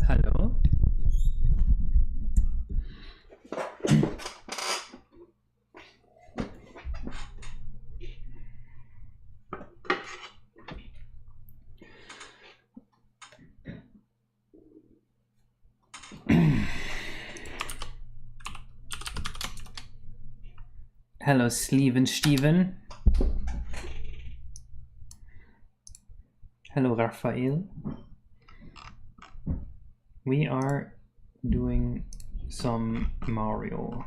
Hello. Hello, Sleven Steven. Hello, Raphael. We are doing some Mario.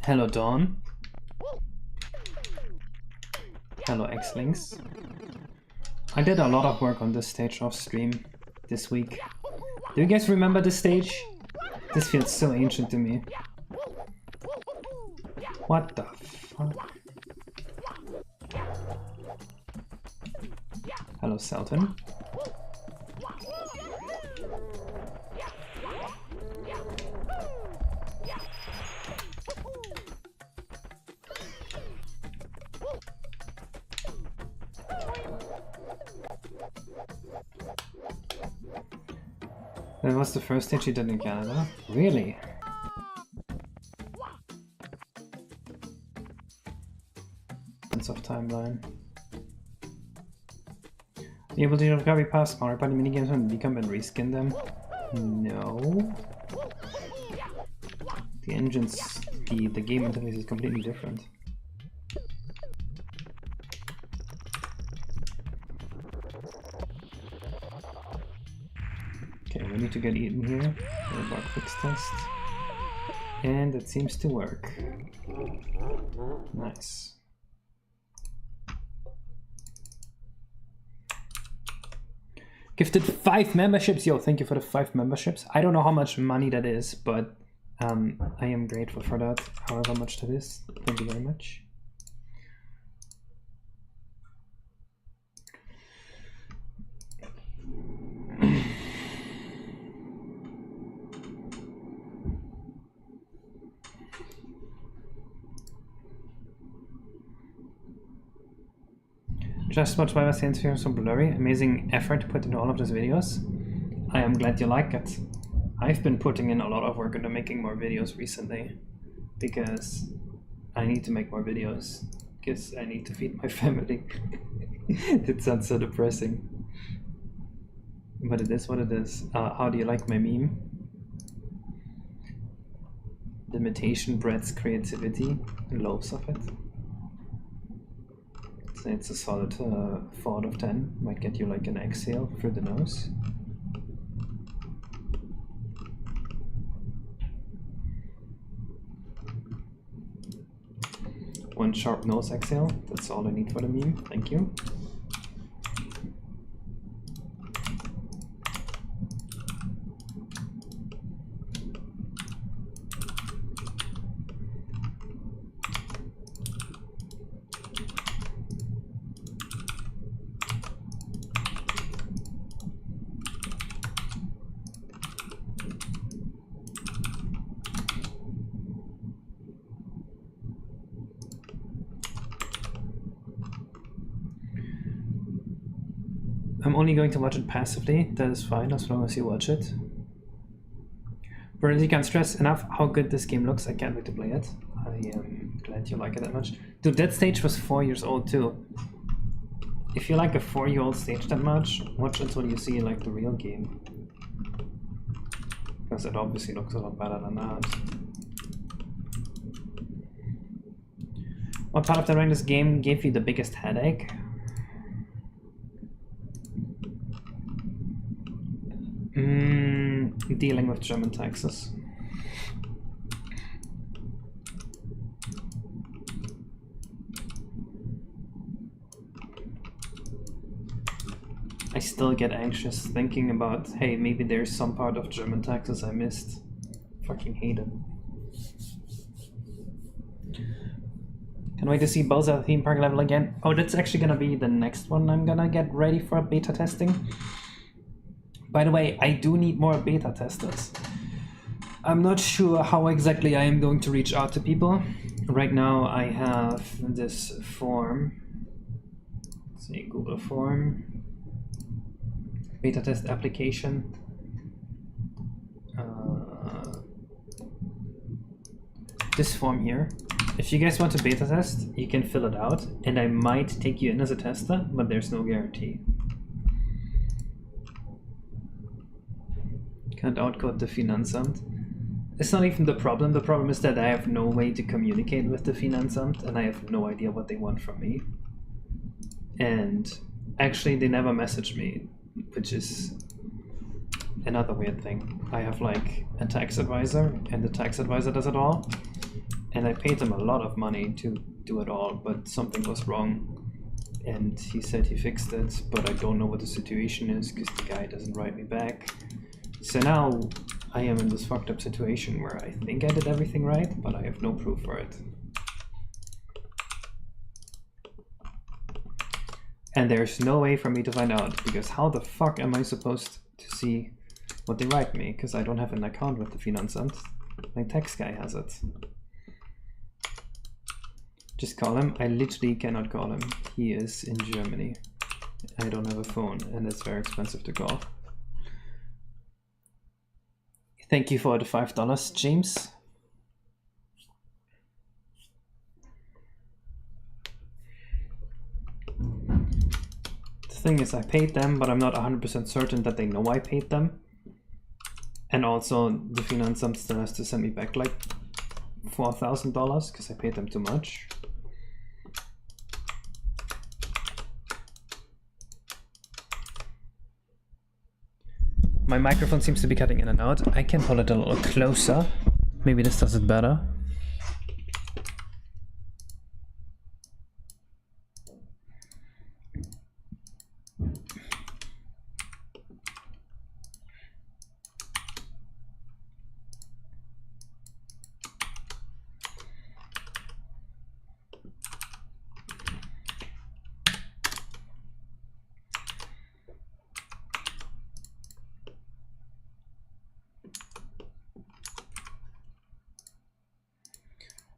Hello, Dawn. Hello, X-Links. I did a lot of work on this stage off stream this week. Do you guys remember this stage? This feels so ancient to me. What the fuck? Hello, Selton. That was the first stage you did in Canada? Really? Sense of timeline. Are you able to recovery past Mario Party minigames and become and reskin them? No. The engines, the game interface is completely different. Okay, we need to get Eaton here for a bug fix test. And it seems to work. Nice. Gifted 5 memberships. Yo, thank you for the 5 memberships. I don't know how much money that is, but I am grateful for that, however much that is. Thank you very much. Just watch why my scenes here so blurry. Amazing effort put into all of those videos. I am glad you like it. I've been putting in a lot of work into making more videos recently because I need to make more videos because I need to feed my family. That sounds so depressing. But it is what it is. How do you like my meme? Limitation breeds creativity and loaves of it. It's a solid 4 out of 10. Might get you like an exhale through the nose. One sharp nose exhale. That's all I need for the meme. Thank you. I'm only going to watch it passively. That is fine as long as you watch it. But you can't stress enough how good this game looks. I can't wait to play it. I am glad glad you like it that much. Dude, that stage was 4 years old too. If you like a 4-year-old stage that much, watch until you see like the real game. Because it obviously looks a lot better than that. What part of the this game gave you the biggest headache? Dealing with German taxes. I still get anxious thinking about, hey, maybe there's some part of German taxes I missed. Fucking hate it. Can't wait to see Bowser theme park level again. Oh, that's actually gonna be the next one I'm gonna get ready for beta testing. By the way, I do need more beta testers. I'm not sure how exactly I am going to reach out to people. Right now I have this form. Let's see, Google form. Beta test application. This form here. If you guys want to beta test, you can fill it out, and I might take you in as a tester, but there's no guarantee. Can't outcode the Finanzamt. It's not even the problem. The problem is that I have no way to communicate with the Finanzamt, and I have no idea what they want from me. And actually, they never message me, which is another weird thing. I have like a tax advisor, and the tax advisor does it all. And I paid him a lot of money to do it all, but something was wrong. And he said he fixed it, but I don't know what the situation is because the guy doesn't write me back. So now I am in this fucked up situation where I think I did everything right, but I have no proof for it. And there's no way for me to find out, because how the fuck am I supposed to see what they write me? Because I don't have an account with the Finanzamt. My tax guy has it. Just call him. I literally cannot call him. He is in Germany. I don't have a phone, and it's very expensive to call. Thank you for the $5, James. The thing is, I paid them, but I'm not 100% certain that they know I paid them. And also, the Finanzamt still has to send me back like $4,000 because I paid them too much. My microphone seems to be cutting in and out. I can pull it a little closer. Maybe this does it better.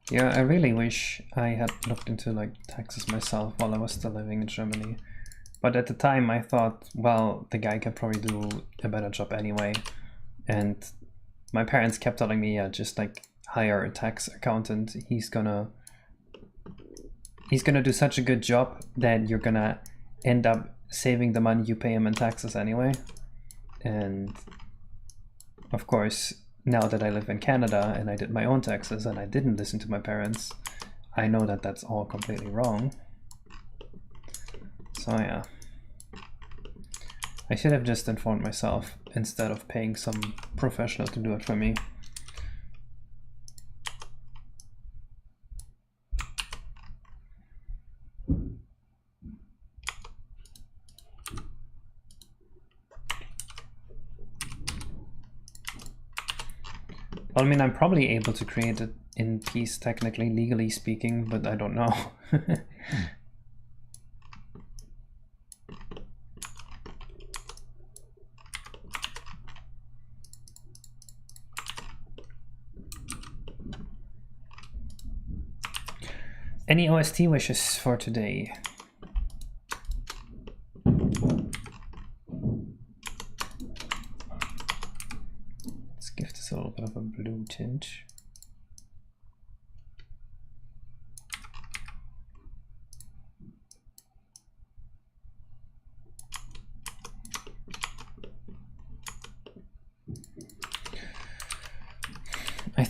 Yeah, I really wish I had looked into like taxes myself while I was still living in Germany. But at the time I thought, well, the guy could probably do a better job anyway. And my parents kept telling me, yeah, just like hire a tax accountant. He's gonna do such a good job that you're gonna end up saving the money you pay him in taxes anyway. And of course, now that I live in Canada and I did my own taxes and I didn't listen to my parents, I know that that's all completely wrong. So yeah, I should have just informed myself instead of paying some professional to do it for me. Well, I mean, I'm probably able to create it in peace, technically, legally speaking, but I don't know. Any OST wishes for today? Give this a little bit of a blue tint.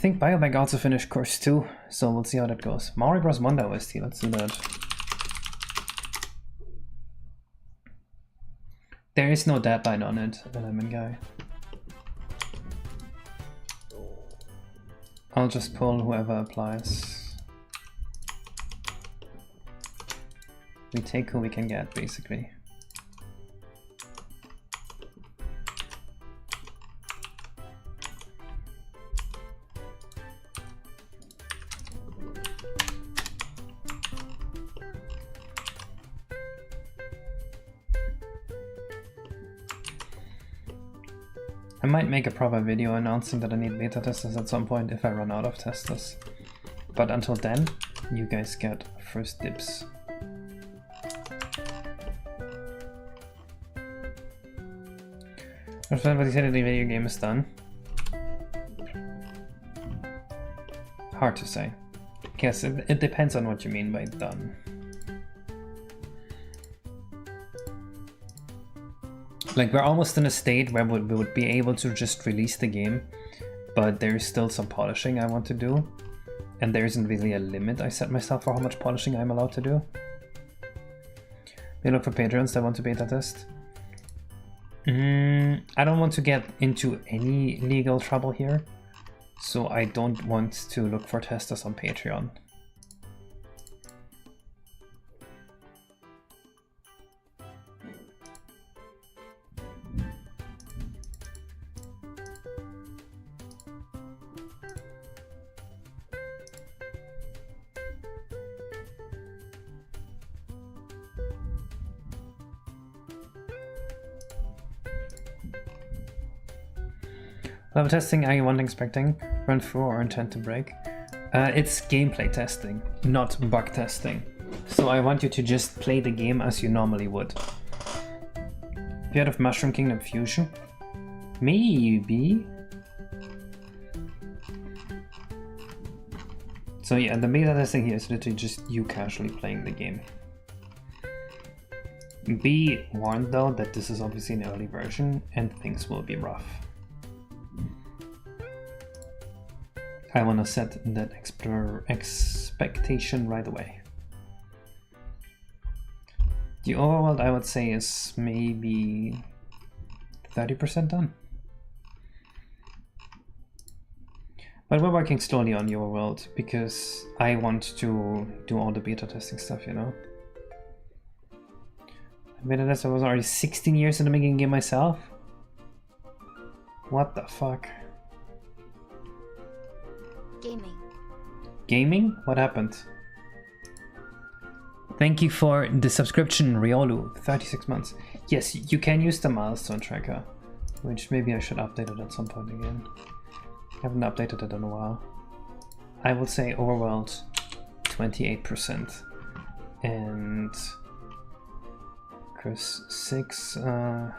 think Biobank also finished course 2, so we'll see how that goes. Mario Bros. Wonder OST, let's do that. There is no deadline on it, Element Guy. I'll just pull whoever applies. We take who we can get, basically. I might make a proper video announcing that I need beta testers at some point if I run out of testers. But until then, you guys get first dibs. Everybody said the video game is done. Hard to say. Yes, it depends on what you mean by done. Like, we're almost in a state where we would be able to just release the game, but there's still some polishing I want to do, and there isn't really a limit I set myself for how much polishing I'm allowed to do. We look for Patreons that want to beta test. I don't want to get into any legal trouble here, so I don't want to look for testers on Patreon. Level testing, I want expecting, run through or intend to break. It's gameplay testing, not bug testing. So I want you to just play the game as you normally would. Have you heard of Mushroom Kingdom Fusion? Maybe. So yeah, the beta testing here is literally just you casually playing the game. Be warned though that this is obviously an early version and things will be rough. I want to set that expectation right away. The overworld, I would say, is maybe 30% done. But we're working slowly on the overworld because I want to do all the beta testing stuff, you know? Beta tester was already 16 years into making a game myself? What the fuck? Gaming. Gaming? What happened? Thank you for the subscription, Riolu. 36 months. Yes, you can use the milestone tracker, which maybe I should update it at some point again. I haven't updated it in a while. I will say Overworld 28% and Chris 6 10%.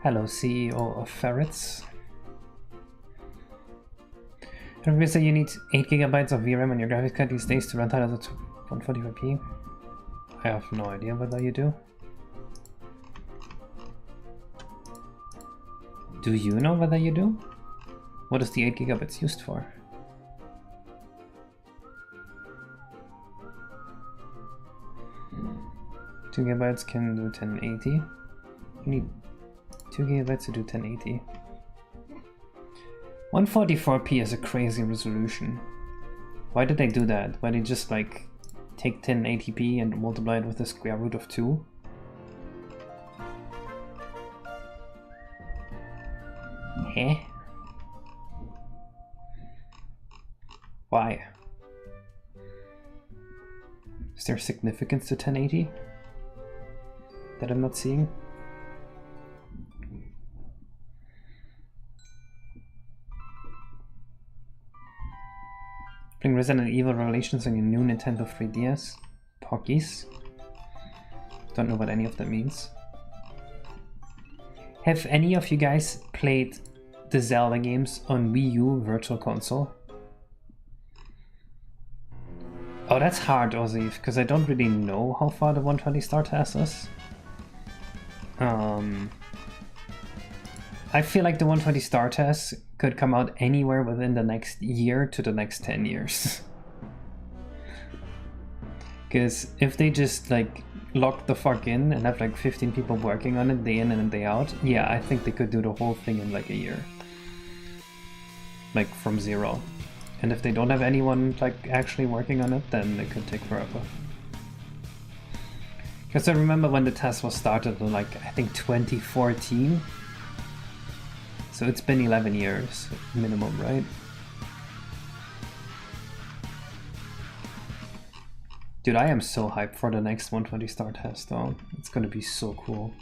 Hello, CEO of Ferrets. Everybody say you need 8 GB of VRAM on your graphics card these days to run titles at 145p. I have no idea whether you do. Do you know whether you do? What is the 8 GB used for? Two gigabytes can do 1080. You need 2 GB to do 1080. 144p is a crazy resolution. Why did they do that? Why they just like take 1080p and multiply it with the square root of 2? Eh? Why? Is there significance to 1080 that I'm not seeing? Playing Resident Evil Revelations on your new Nintendo 3DS? Pockies? Don't know what any of that means. Have any of you guys played the Zelda games on Wii U Virtual Console? Oh, that's hard, Ozzy, because I don't really know how far the 120 star test is. I feel like the 120 star test could come out anywhere within the next year to the next 10 years. Because if they just like lock the fuck in and have like 15 people working on it day in and day out, yeah, I think they could do the whole thing in like a year. Like from zero. And if they don't have anyone like actually working on it, then it could take forever. Because I remember when the test was started in like, I think 2014. So it's been 11 years minimum, right? Dude, I am so hyped for the next 120 star test though. It's gonna be so cool.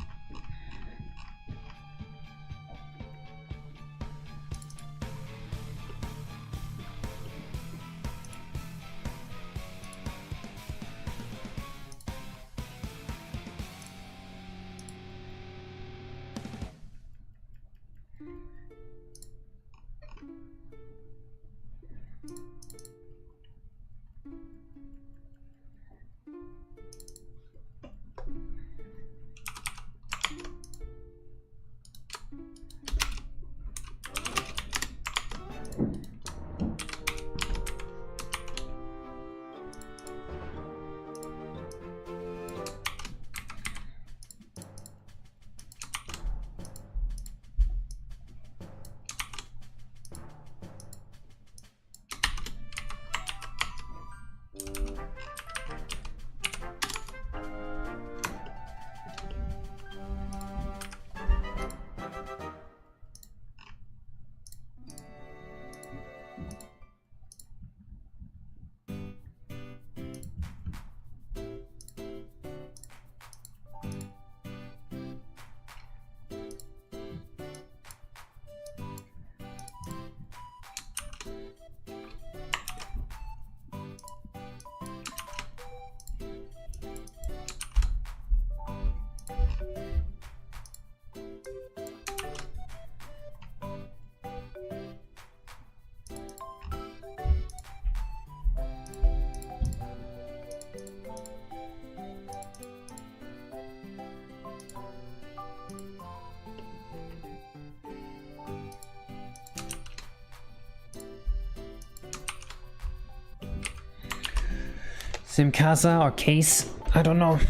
Simkasa or Case, I don't know.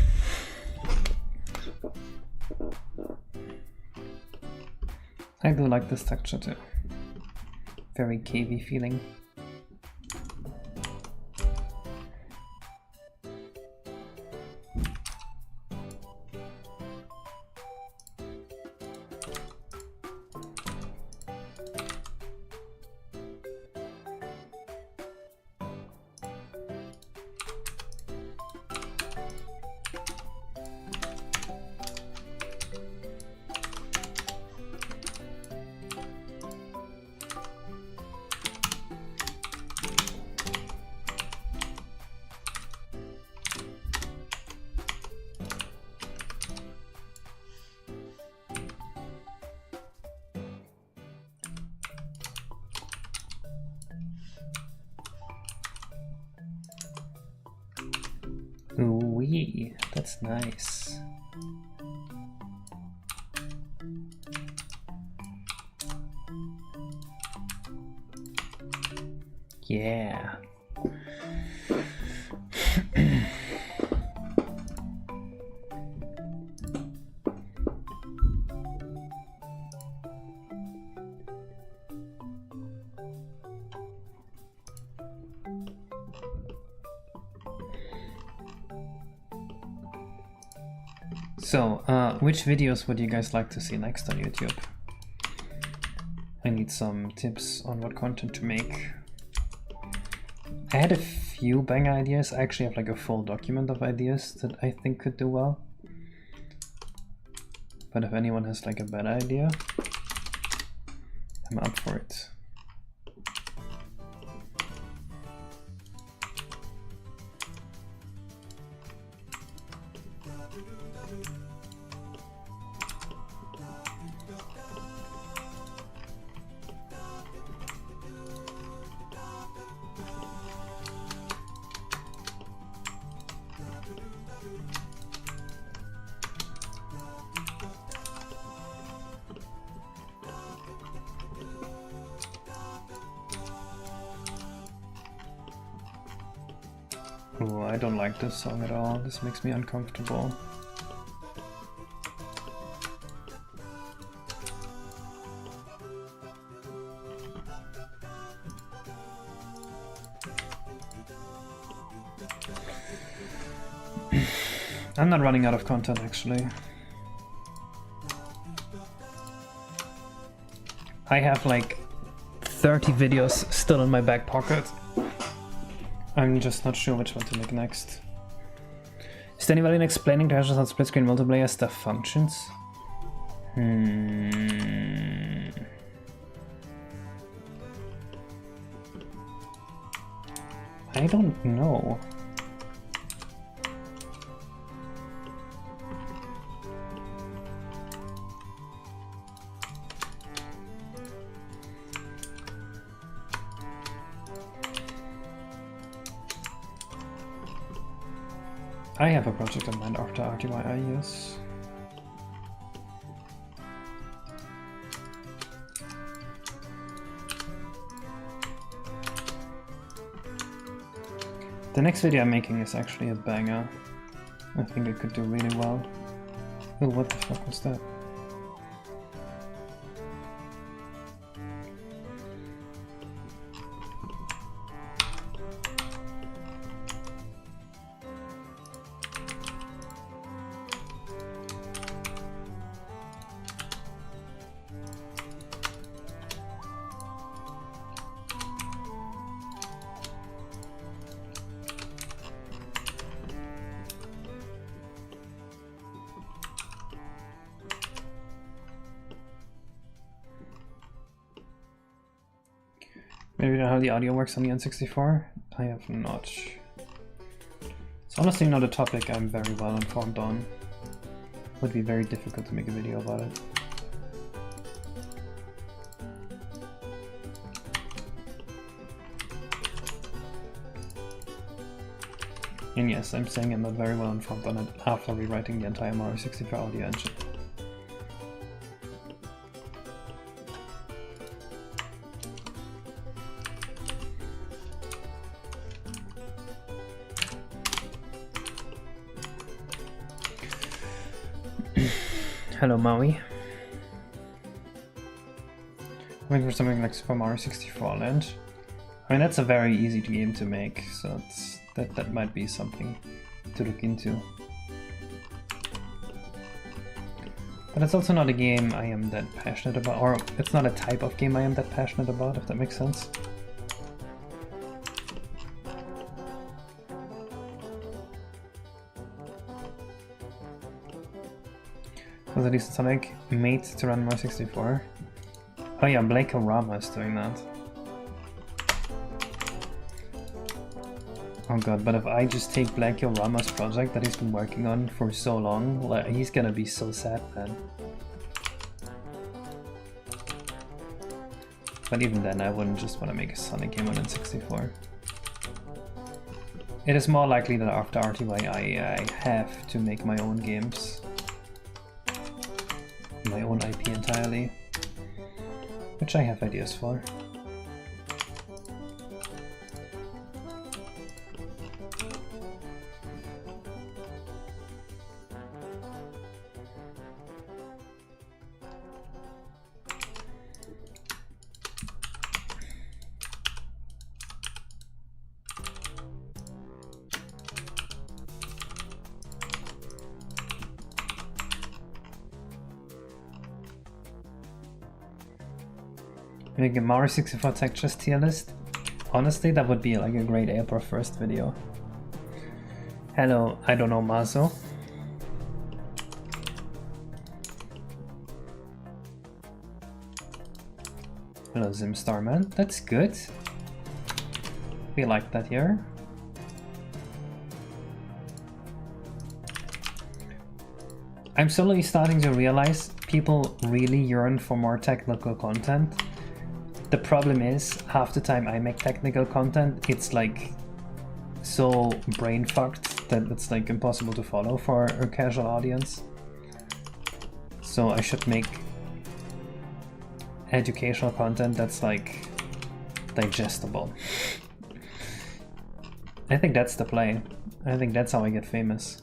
I do like this texture too. Very cavey feeling. Ooh-wee, that's nice. Yeah. So, which videos would you guys like to see next on YouTube? I need some tips on what content to make. I had a few bang ideas. I actually have like a full document of ideas that I think could do well. But if anyone has like a better idea, I'm up for it. Ooh, I don't like this song at all. This makes me uncomfortable. I'm not running out of content actually. I have like 30 videos still in my back pocket. I'm just not sure which one to make next. Is there anybody explaining to us how split screen multiplayer stuff functions? I don't know. I have a project in mind after RTYI, yes. The next video I'm making is actually a banger. I think it could do really well. Oh, what the fuck was that? Maybe you know how the audio works on the N64? I have not. It's honestly not a topic I'm very well informed on. Would be very difficult to make a video about it. And yes, I'm saying I'm not very well informed on it after rewriting the entire Mario 64 audio engine. Hello Maui. I'm waiting for something like Super Mario 64 Land. I mean, that's a very easy game to make, so that might be something to look into. But it's also not a game I am that passionate about, or it's not a type of game I am that passionate about, if that makes sense. Was at least Sonic made to run Mario 64? Oh yeah, Blake Orama is doing that. Oh god, but if I just take Blake Orama's project that he's been working on for so long, like, he's gonna be so sad, man. But even then, I wouldn't just want to make a Sonic game on N64. It is more likely that after RTY I have to make my own games. My own IP entirely, which I have ideas for. Make a Mario 64 textures tier list. Honestly, that would be like a great April 1st video. Hello, I don't know, Mazo. Hello, Zim Starman. That's good. We like that here. I'm slowly starting to realize people really yearn for more technical content. The problem is, half the time I make technical content, it's like so brain fucked that it's like impossible to follow for a casual audience. So I should make educational content that's like digestible. I think that's the play. I think that's how I get famous.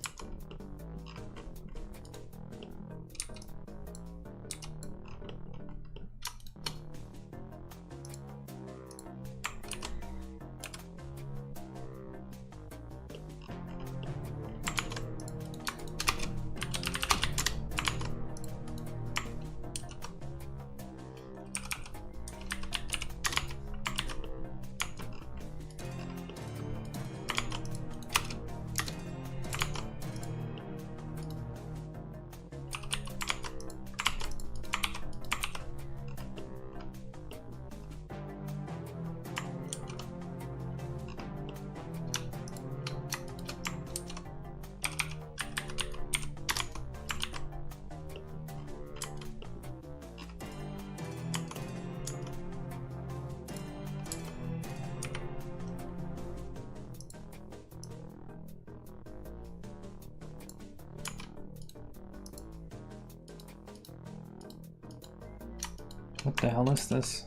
What the hell is this?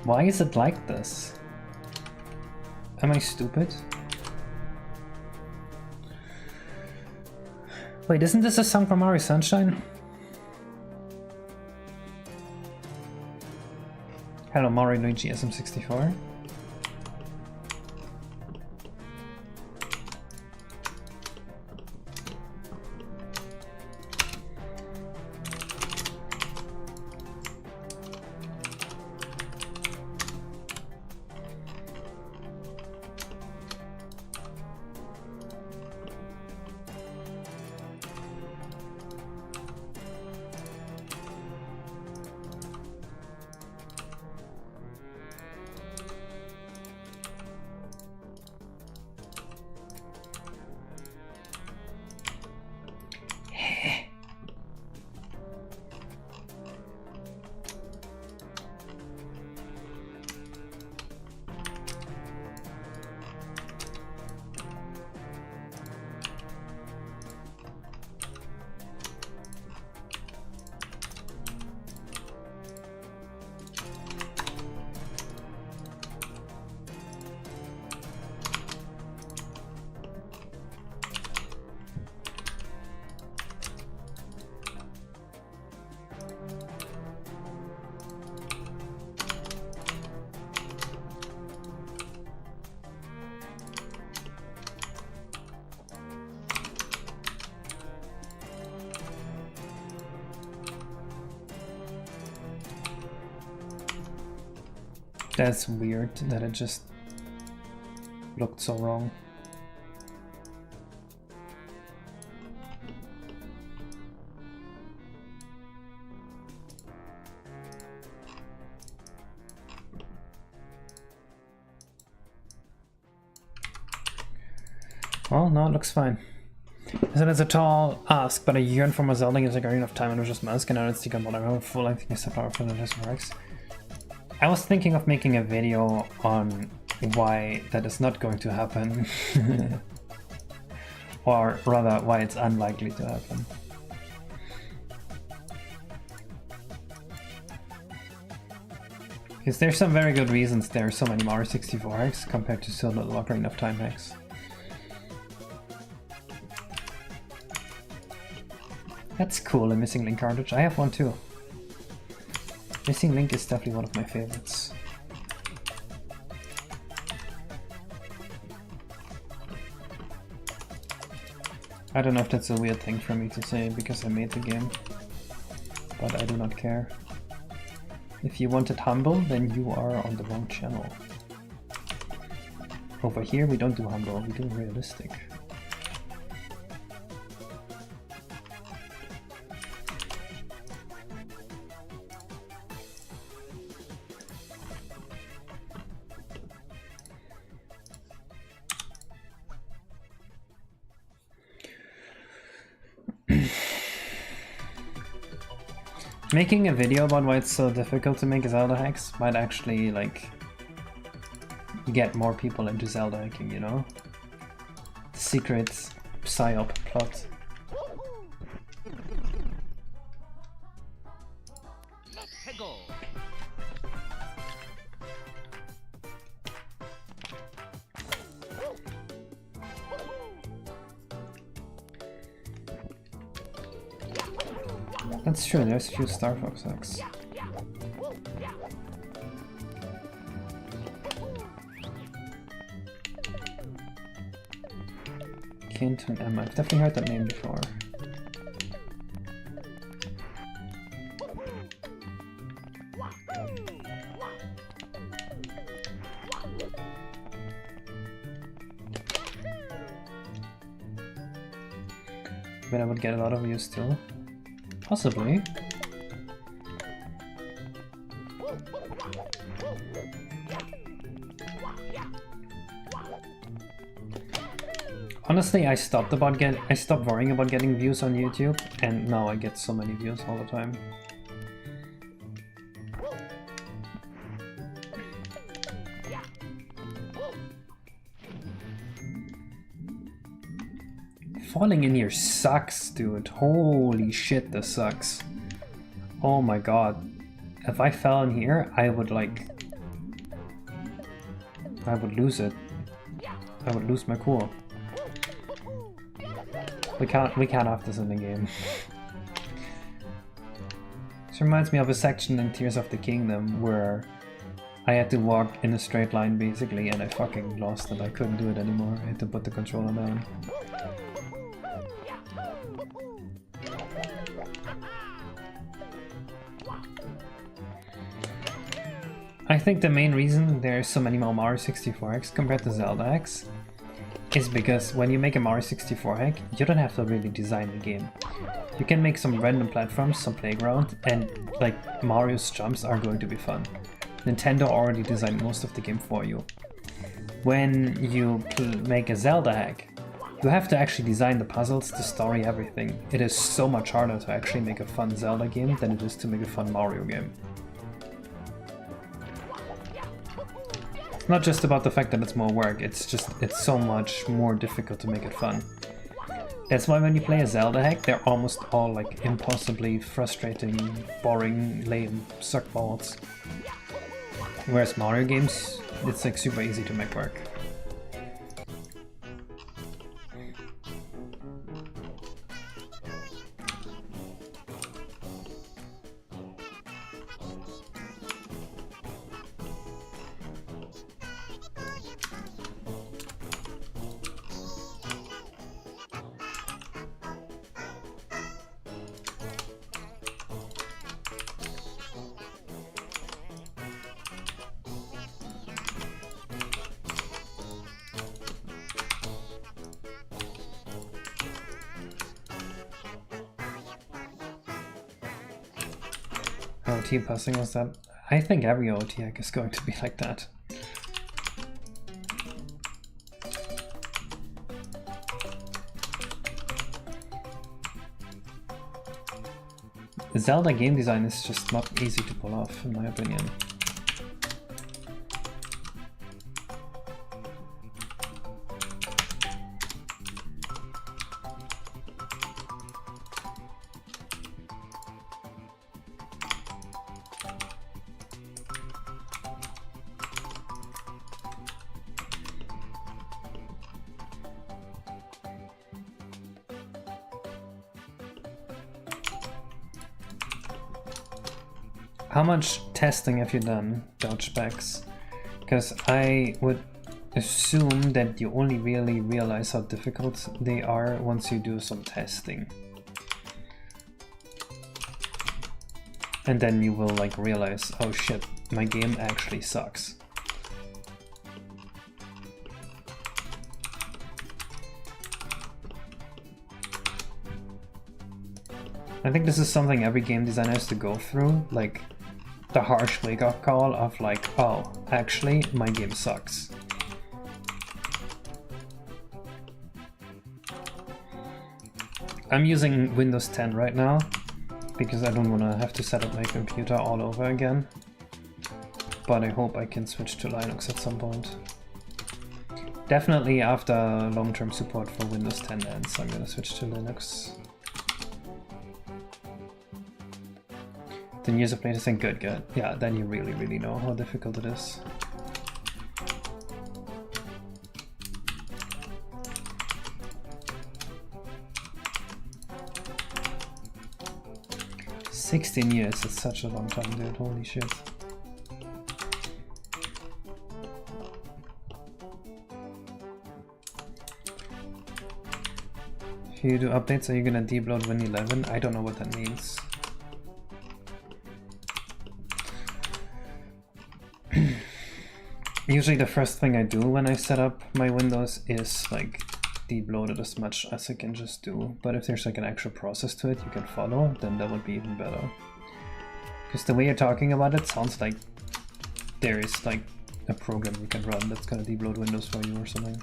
Why is it like this? Am I stupid? Wait, isn't this a song from Mario Sunshine? Hello, Mario Luigi SM64. That's weird that it just looked so wrong. Well, no, it looks fine. So that's a tall ask, but I yearn for more Zelda games like Ocarina of Time and was just Mask, and now it's taken whatever full-length except power for the works. I was thinking of making a video on why that is not going to happen. Or rather, why it's unlikely to happen. Because there's some very good reasons there are so many Mario 64 hacks compared to so little Ocarina of Time hacks. That's cool, a Missing Link cartridge. I have one too. Missing Link is definitely one of my favorites. I don't know if that's a weird thing for me to say because I made the game, but I do not care. If you want it humble, then you are on the wrong channel. Over here we don't do humble, we do realistic. Making a video about why it's so difficult to make Zelda hacks might actually, like, get more people into Zelda hacking, you know? Secret psyop plot. That's true, there's a few Star Fox eggs. Kenton M. I've definitely heard that name before. But I would get a lot of views still. Possibly. Honestly, I stopped worrying about getting views on YouTube, and now I get so many views all the time. Falling in here sucks, dude. Holy shit, this sucks. Oh my god. If I fell in here, I would lose it. I would lose my cool. We can't have this in the game. This reminds me of a section in Tears of the Kingdom where I had to walk in a straight line basically, and I fucking lost it. I couldn't do it anymore. I had to put the controller down. I think the main reason there's so many more Mario 64 eggs compared to Zelda eggs is because when you make a Mario 64 egg, you don't have to really design the game. You can make some random platforms, some playground, and like Mario's jumps are going to be fun. Nintendo already designed most of the game for you. When you make a Zelda egg, you have to actually design the puzzles, the story, everything. It is so much harder to actually make a fun Zelda game than it is to make a fun Mario game. It's not just about the fact that it's more work, it's so much more difficult to make it fun. That's why when you play a Zelda hack, they're almost all like impossibly frustrating, boring, lame suckballs. Whereas Mario games, it's like super easy to make work. OT passing is that? I think every OT hack is going to be like that. The Zelda game design is just not easy to pull off, in my opinion. How much testing have you done, Dodge Specs? Because I would assume that you only really realize how difficult they are once you do some testing. And then you will like realize, oh shit, my game actually sucks. I think this is something every game designer has to go through, like the harsh wake-up call of like, oh, actually, my game sucks. I'm using Windows 10 right now, because I don't want to have to set up my computer all over again. But I hope I can switch to Linux at some point. Definitely after long-term support for Windows 10 ends, I'm gonna switch to Linux. The 15 years of playtesting, good. Yeah, then you really know how difficult it is. $16 years, it's such a long time, dude, holy shit. If you do updates, are you gonna debloat Win 11? I don't know what that means. Usually the first thing I do when I set up my windows is like debloat it as much as I can just do. But if there's like an actual process to it you can follow, then that would be even better. Because the way you're talking about it sounds like there is like a program you can run that's gonna debloat windows for you or something.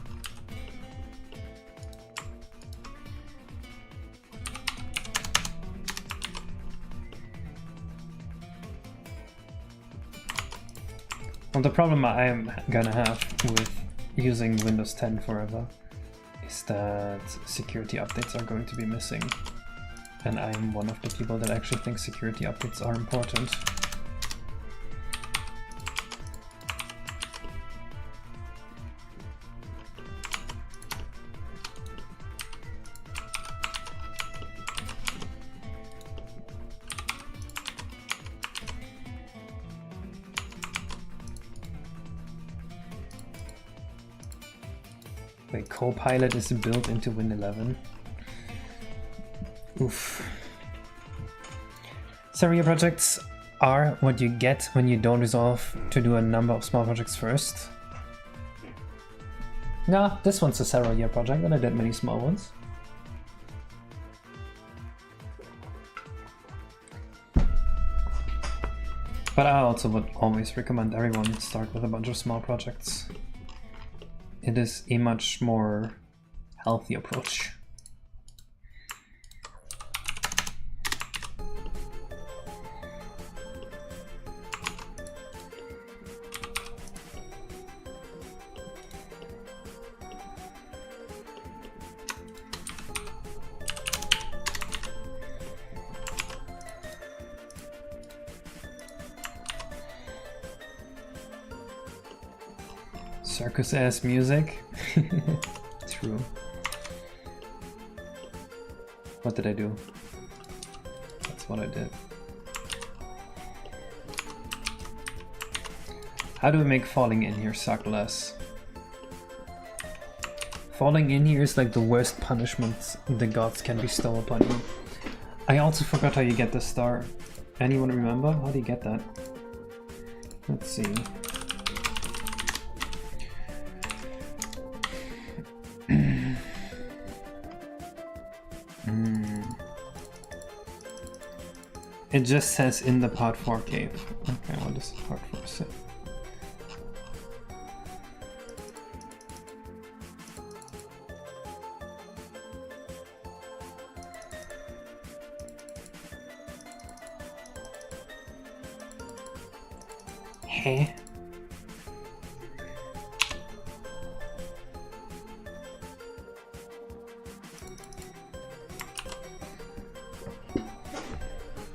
Well, the problem I'm gonna have with using Windows 10 forever is that security updates are going to be missing. And I'm one of the people that actually think security updates are important. Wait, Copilot is built into Win 11. Oof. Serial projects are what you get when you don't resolve to do a number of small projects first. Nah, this one's a several year project and I did many small ones. But I also would always recommend everyone start with a bunch of small projects. It is a much more healthy approach. Circus ass music. True. What did I do? That's what I did. How do we make falling in here suck less? Falling in here is like the worst punishment the gods can bestow upon you. I also forgot how you get the star. Anyone remember? How do you get that? Let's see. It just says in the part 4 cave. Okay, what does part 4 say? Hey.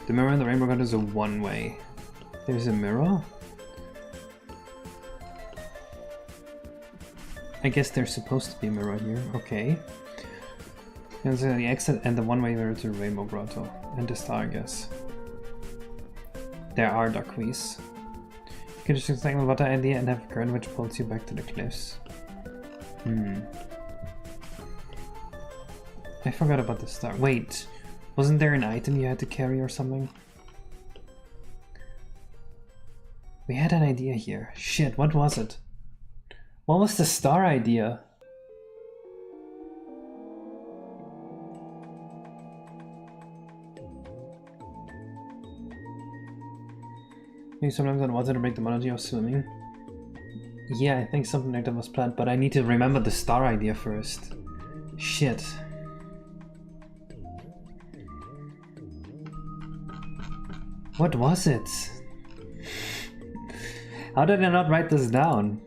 The mirror in the rainbow god is a one-way. There's a mirror? I guess there's supposed to be a mirror here. Okay. There's the exit and the one-way mirror to Rainbow Grotto. And the star, I guess. There are duckwees. You can just explain the water idea and have a current which pulls you back to the cliffs. I forgot about the star. Wait. Wasn't there an item you had to carry or something? We had an idea here. Shit, what was it? What was the star idea? Maybe sometimes on water to break the monotony of swimming. Yeah, I think something like that was planned, but I need to remember the star idea first. Shit. What was it? How did I not write this down?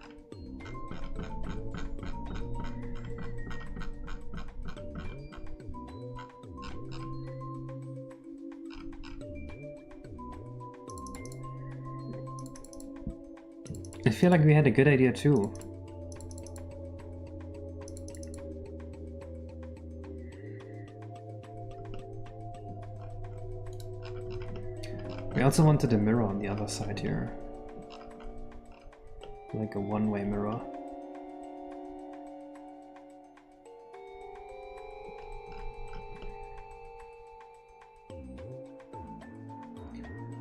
I feel like we had a good idea too. We also wanted a mirror on the other side here. Like a one-way mirror.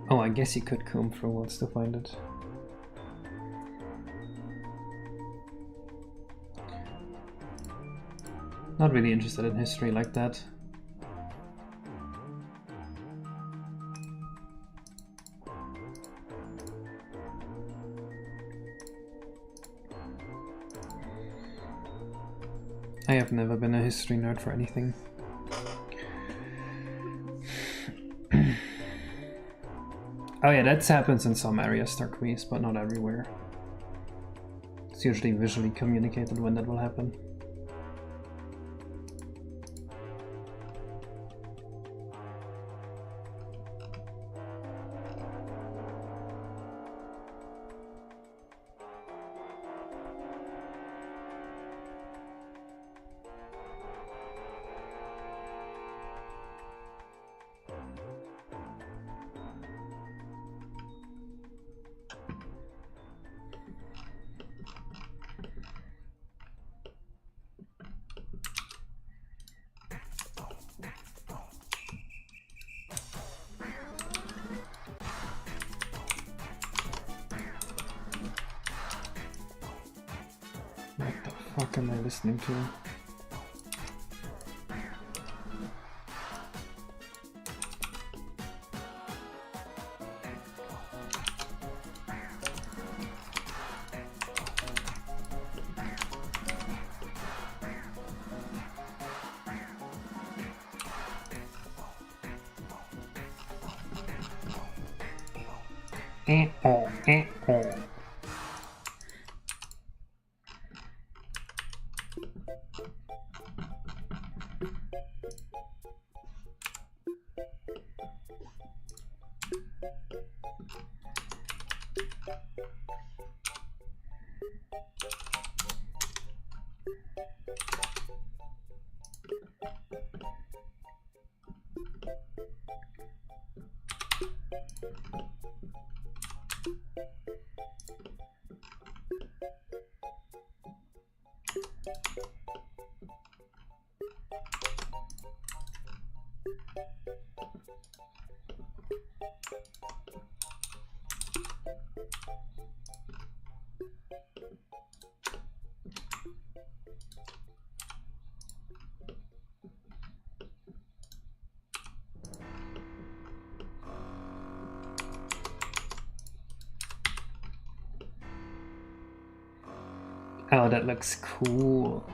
Oh, I guess you could comb through walls to find it. Not really interested in history like that. I have never been a history nerd for anything. Oh yeah, that happens in some areas, Starqueeze, but not everywhere. It's usually visually communicated when that will happen. What am I listening to? Oh, that looks cool.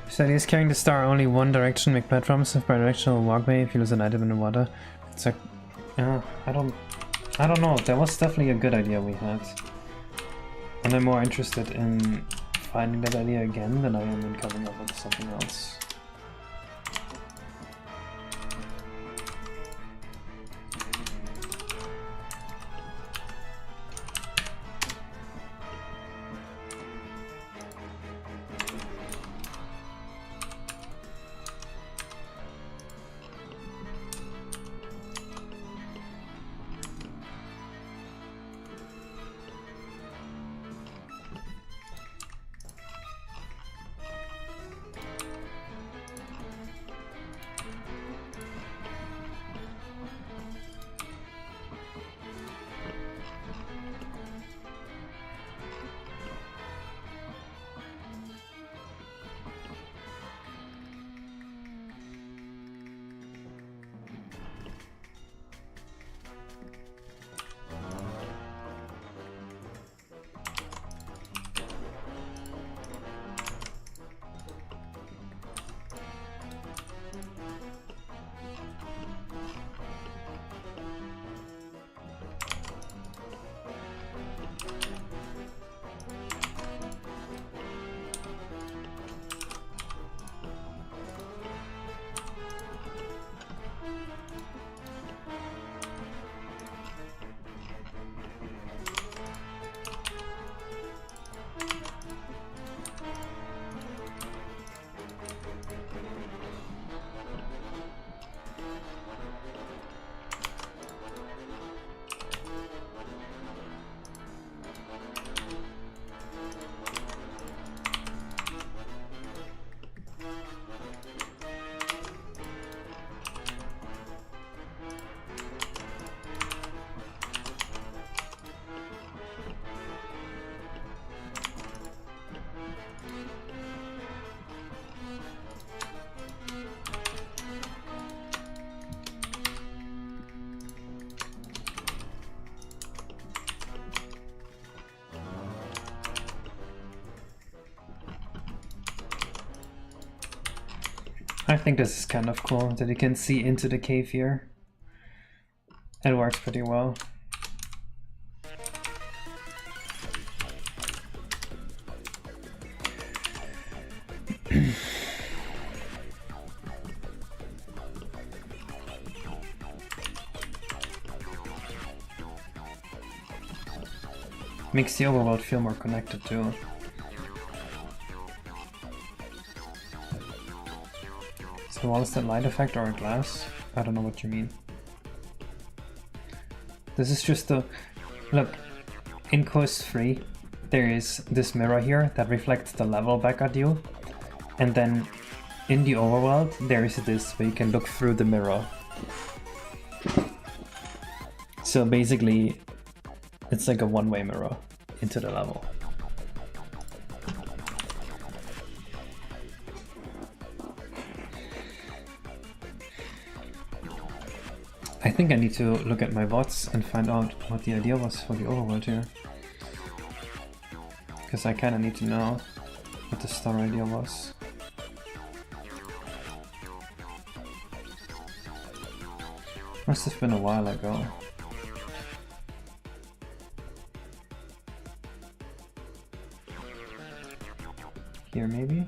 So is carrying the star only one direction, make platforms with bidirectional walkway if you lose an item in the water. It's like, I don't know. That was definitely a good idea we had. And I'm more interested in finding that idea again than I am in coming up with something else. I think this is kind of cool that you can see into the cave here. It works pretty well. Makes the overworld feel more connected too. So what is that light effect or a glass? I don't know what you mean. This is just a... Look, in Course 3 there is this mirror here that reflects the level back at you. And then in the overworld there is this where you can look through the mirror. So basically it's like a one-way mirror into the level. I think I need to look at my VODs and find out what the idea was for the overworld here. Because I kinda need to know what the star idea was. Must have been a while ago. Here maybe?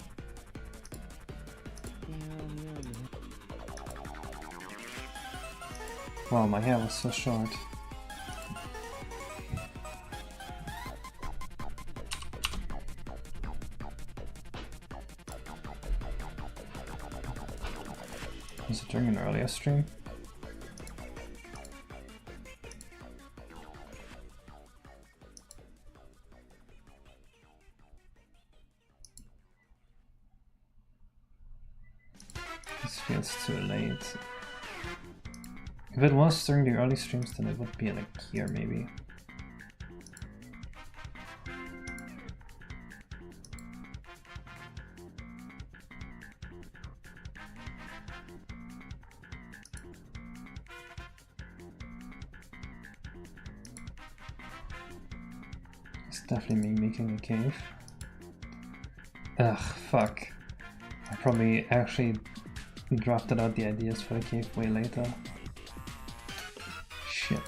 Wow, my hair was so short. Was it during an earlier stream? This feels too late. If it was during the early streams, then it would be like here maybe. It's definitely me making a cave. Ugh, fuck. I probably actually drafted out the ideas for the cave way later. Shit.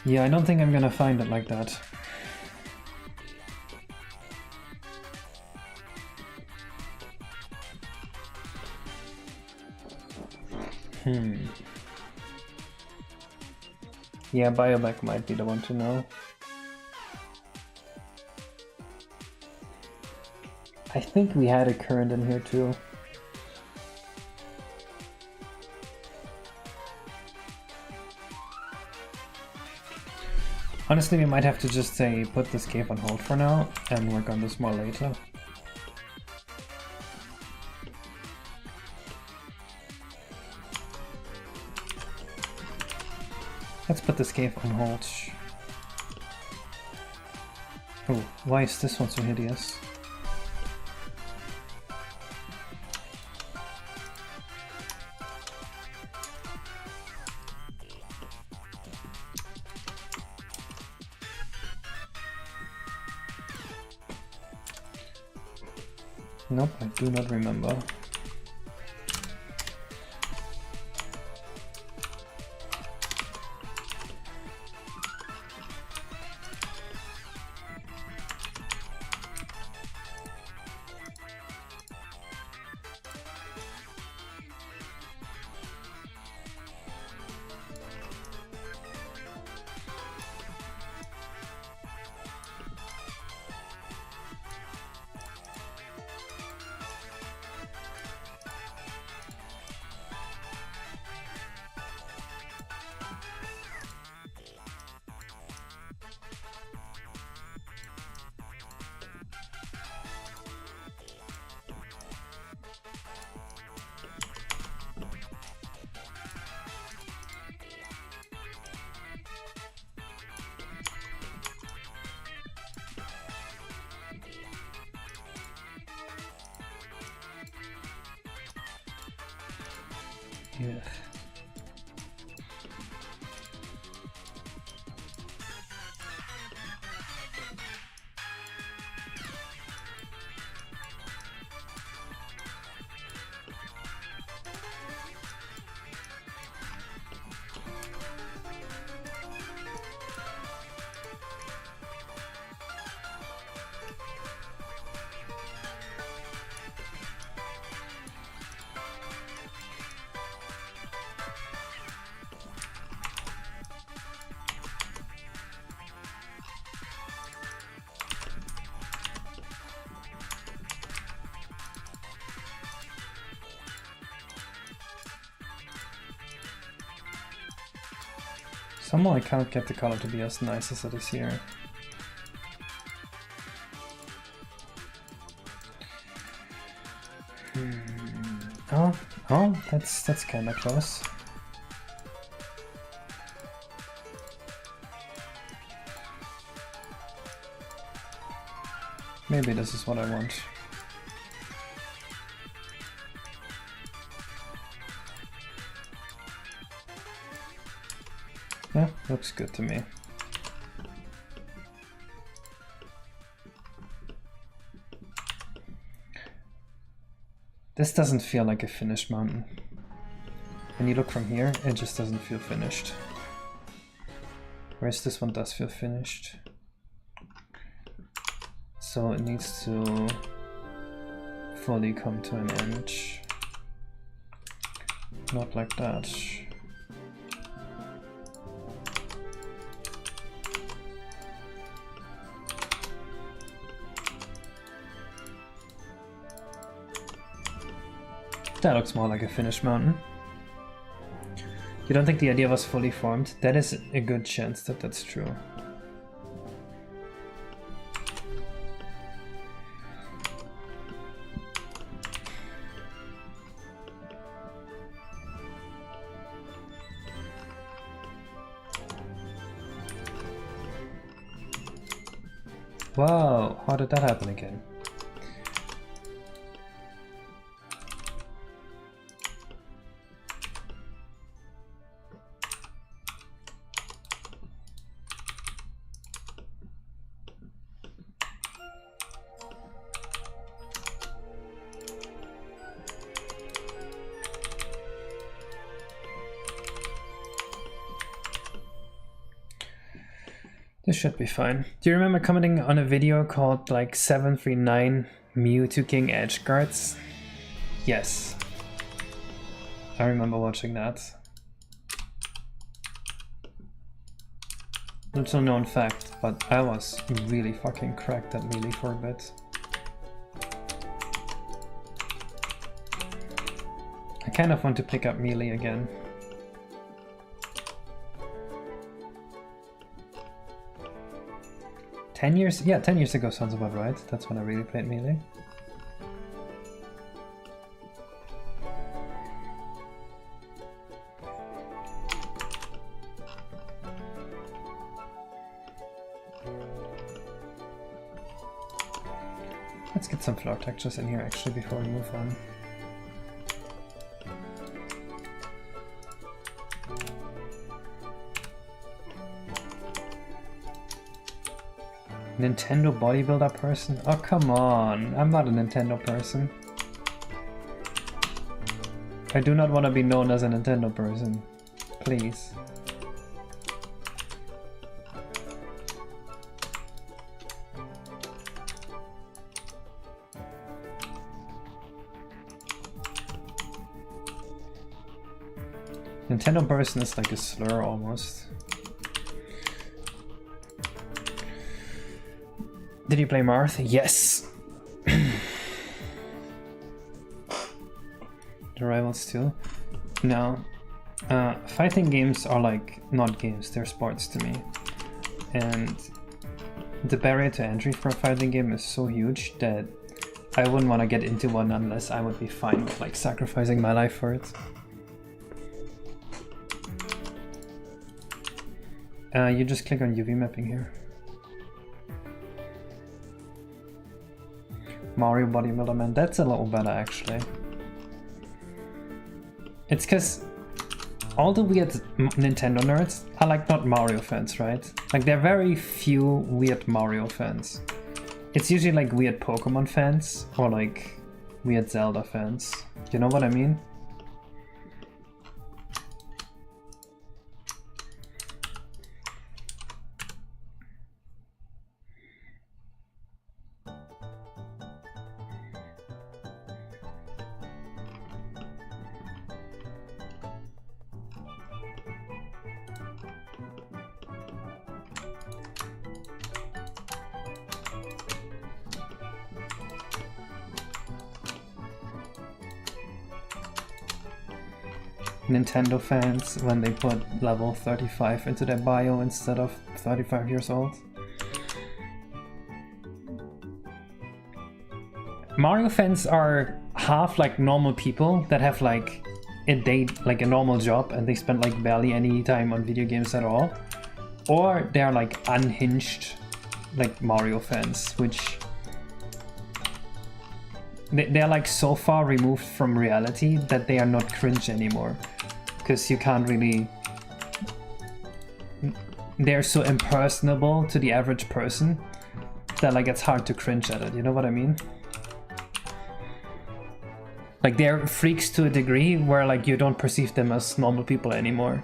Yeah, I don't think I'm gonna find it like that. Yeah, Bioback might be the one to know. I think we had a current in here too. Honestly, we might have to just say put this cave on hold for now and work on this more later. Let's put this cave on hold. Oh, why is this one so hideous? Nope, I do not remember. Yeah. Somehow I can't get the color to be as nice as it is here. Oh, that's kind of close. Maybe this is what I want. Yeah, looks good to me. This doesn't feel like a finished mountain. When you look from here, it just doesn't feel finished. Whereas this one does feel finished. So it needs to fully come to an end. Not like that. That looks more like a finished mountain. You don't think the idea was fully formed? That is a good chance that that's true. Wow, how did that happen again? This should be fine. Do you remember commenting on a video called like 739 Mewtwo King Edge Guards? Yes. I remember watching that. Little known fact, but I was really fucking cracked at melee for a bit. I kind of want to pick up melee again. Yeah, 10 years ago sounds about right. That's when I really played melee. Let's get some floor textures in here actually before we move on. Nintendo bodybuilder person? Oh, come on. I'm not a Nintendo person. I do not want to be known as a Nintendo person. Please. Nintendo person is like a slur almost. Did you play Marth? Yes! The Rivals too? No. Fighting games are like not games, they're sports to me. And the barrier to entry for a fighting game is so huge that I wouldn't want to get into one unless I would be fine with like sacrificing my life for it. You just click on UV mapping here. Mario Bodybuilder Man, that's a little better actually. It's because all the weird Nintendo nerds are like not Mario fans, right? Like there are very few weird Mario fans. It's usually like weird Pokemon fans or like weird Zelda fans. You know what I mean? Nintendo fans when they put level 35 into their bio instead of 35 years old. Mario fans are half like normal people that have like a normal job and they spend like barely any time on video games at all, or they're like unhinged like Mario fans, which they're like so far removed from reality that they are not cringe anymore. Because you can't really... They're so impersonable to the average person that like it's hard to cringe at it, you know what I mean? Like they're freaks to a degree where like you don't perceive them as normal people anymore.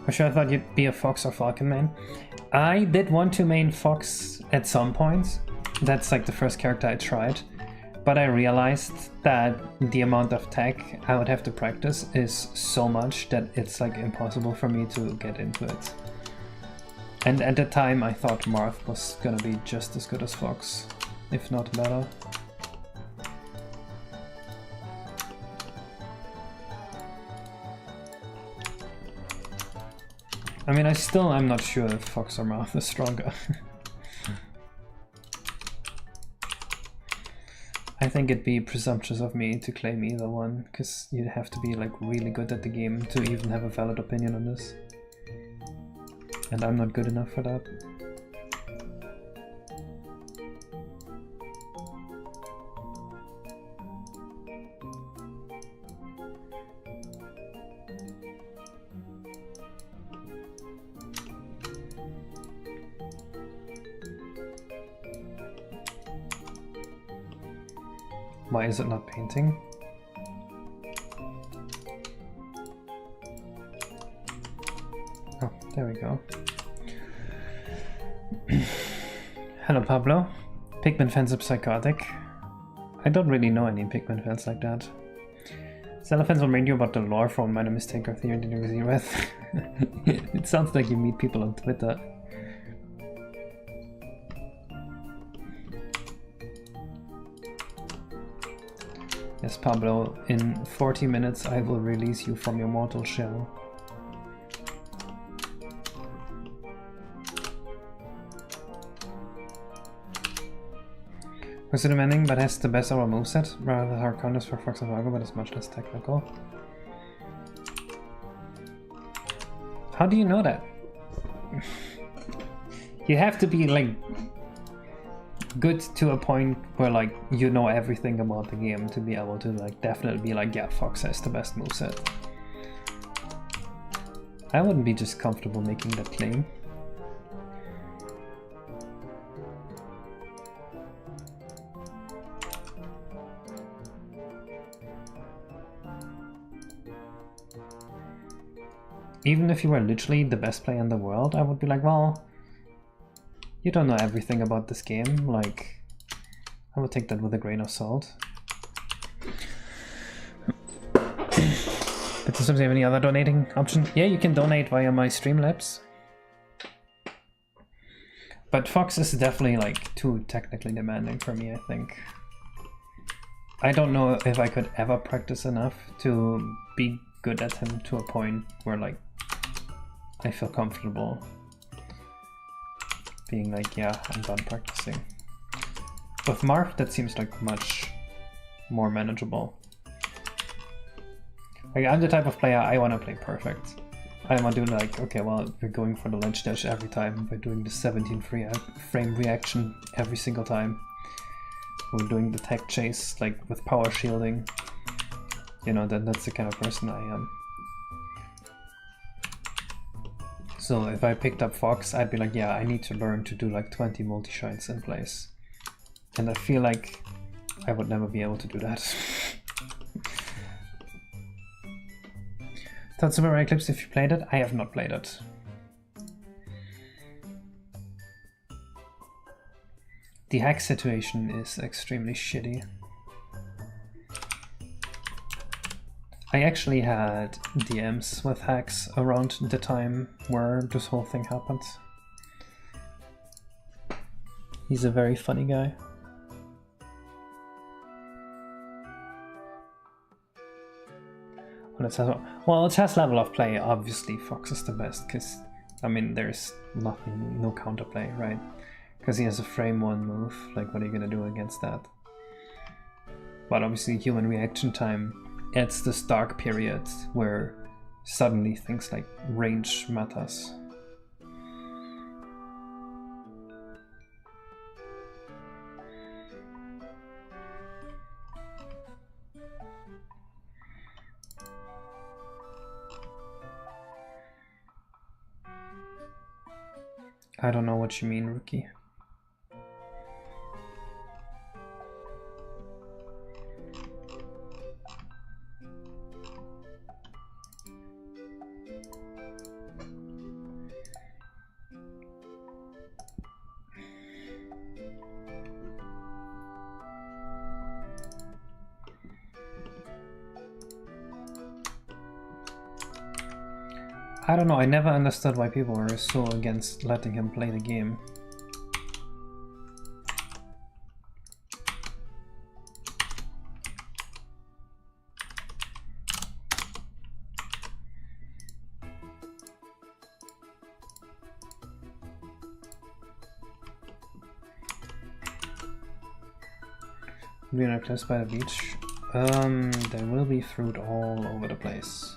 For sure I thought you'd be a Fox or Falcon main. I did want to main Fox at some point. That's like the first character I tried. But I realized that the amount of tech I would have to practice is so much that it's like impossible for me to get into it. And at the time I thought Marth was gonna be just as good as Fox, if not better. I mean, I'm not sure if Fox or Marth is stronger. I think it'd be presumptuous of me to claim either one, because you'd have to be like really good at the game to even have a valid opinion on this. And I'm not good enough for that. Why is it not painting? Oh, there we go. Hello, Pablo. Pikmin fans are psychotic. I don't really know any Pikmin fans like that. Zelda fans will remind you about the lore from minor mistake or theory that you agree with. It sounds like you meet people on Twitter. Yes, Pablo, in 40 minutes I will release you from your mortal shell. Was it demanding, but has the best overall moveset? Rather than hard counters for Fox and Vago, but it's much less technical. How do you know that? You have to be like good to a point where like you know everything about the game to be able to like definitely be like, yeah, Fox has the best moveset. I wouldn't be just comfortable making that claim. Even if you were literally the best player in the world, I would be like, well, you don't know everything about this game. Like, I would take that with a grain of salt. But does somebody have any other donating option? Yeah, you can donate via my Streamlabs. But Fox is definitely like too technically demanding for me, I think. I don't know if I could ever practice enough to be good at him to a point where like I feel comfortable being like, yeah, I'm done practicing. With Marth, that seems like much more manageable. Like, I'm the type of player I want to play perfect. I want to do like, okay, well, we're going for the ledge dash every time. We're doing the 17 frame reaction every single time. who are doing the tech chase, like with power shielding. You know, that's the kind of person I am. So if I picked up Fox, I'd be like, yeah, I need to learn to do like 20 multi-shines in place. And I feel like I would never be able to do that. Thoughts about Eclipse if you played it? I have not played it. The hack situation is extremely shitty. I actually had DMs with hacks around the time where this whole thing happened. He's a very funny guy. Well, chess level of play, obviously Fox is the best, because, I mean, there's nothing, no counterplay, right? Because he has a frame 1 move, like what are you gonna do against that? But obviously human reaction time adds this dark period where suddenly things like range matters. I don't know what you mean, Rookie. I don't know, I never understood why people were so against letting him play the game. Lunar cliffs by the beach. There will be fruit all over the place.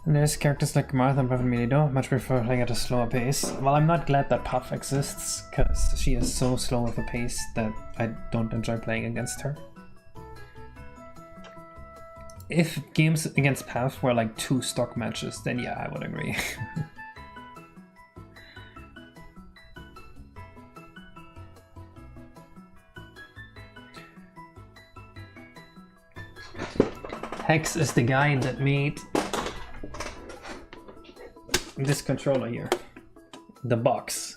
And there's characters like Martha and Prophet Milido, much prefer playing at a slower pace. Well, I'm not glad that Puff exists, because she is so slow of a pace that I don't enjoy playing against her. If games against Puff were like 2 stock matches, then yeah, I would agree. Hex is the guy that made this controller here, the box.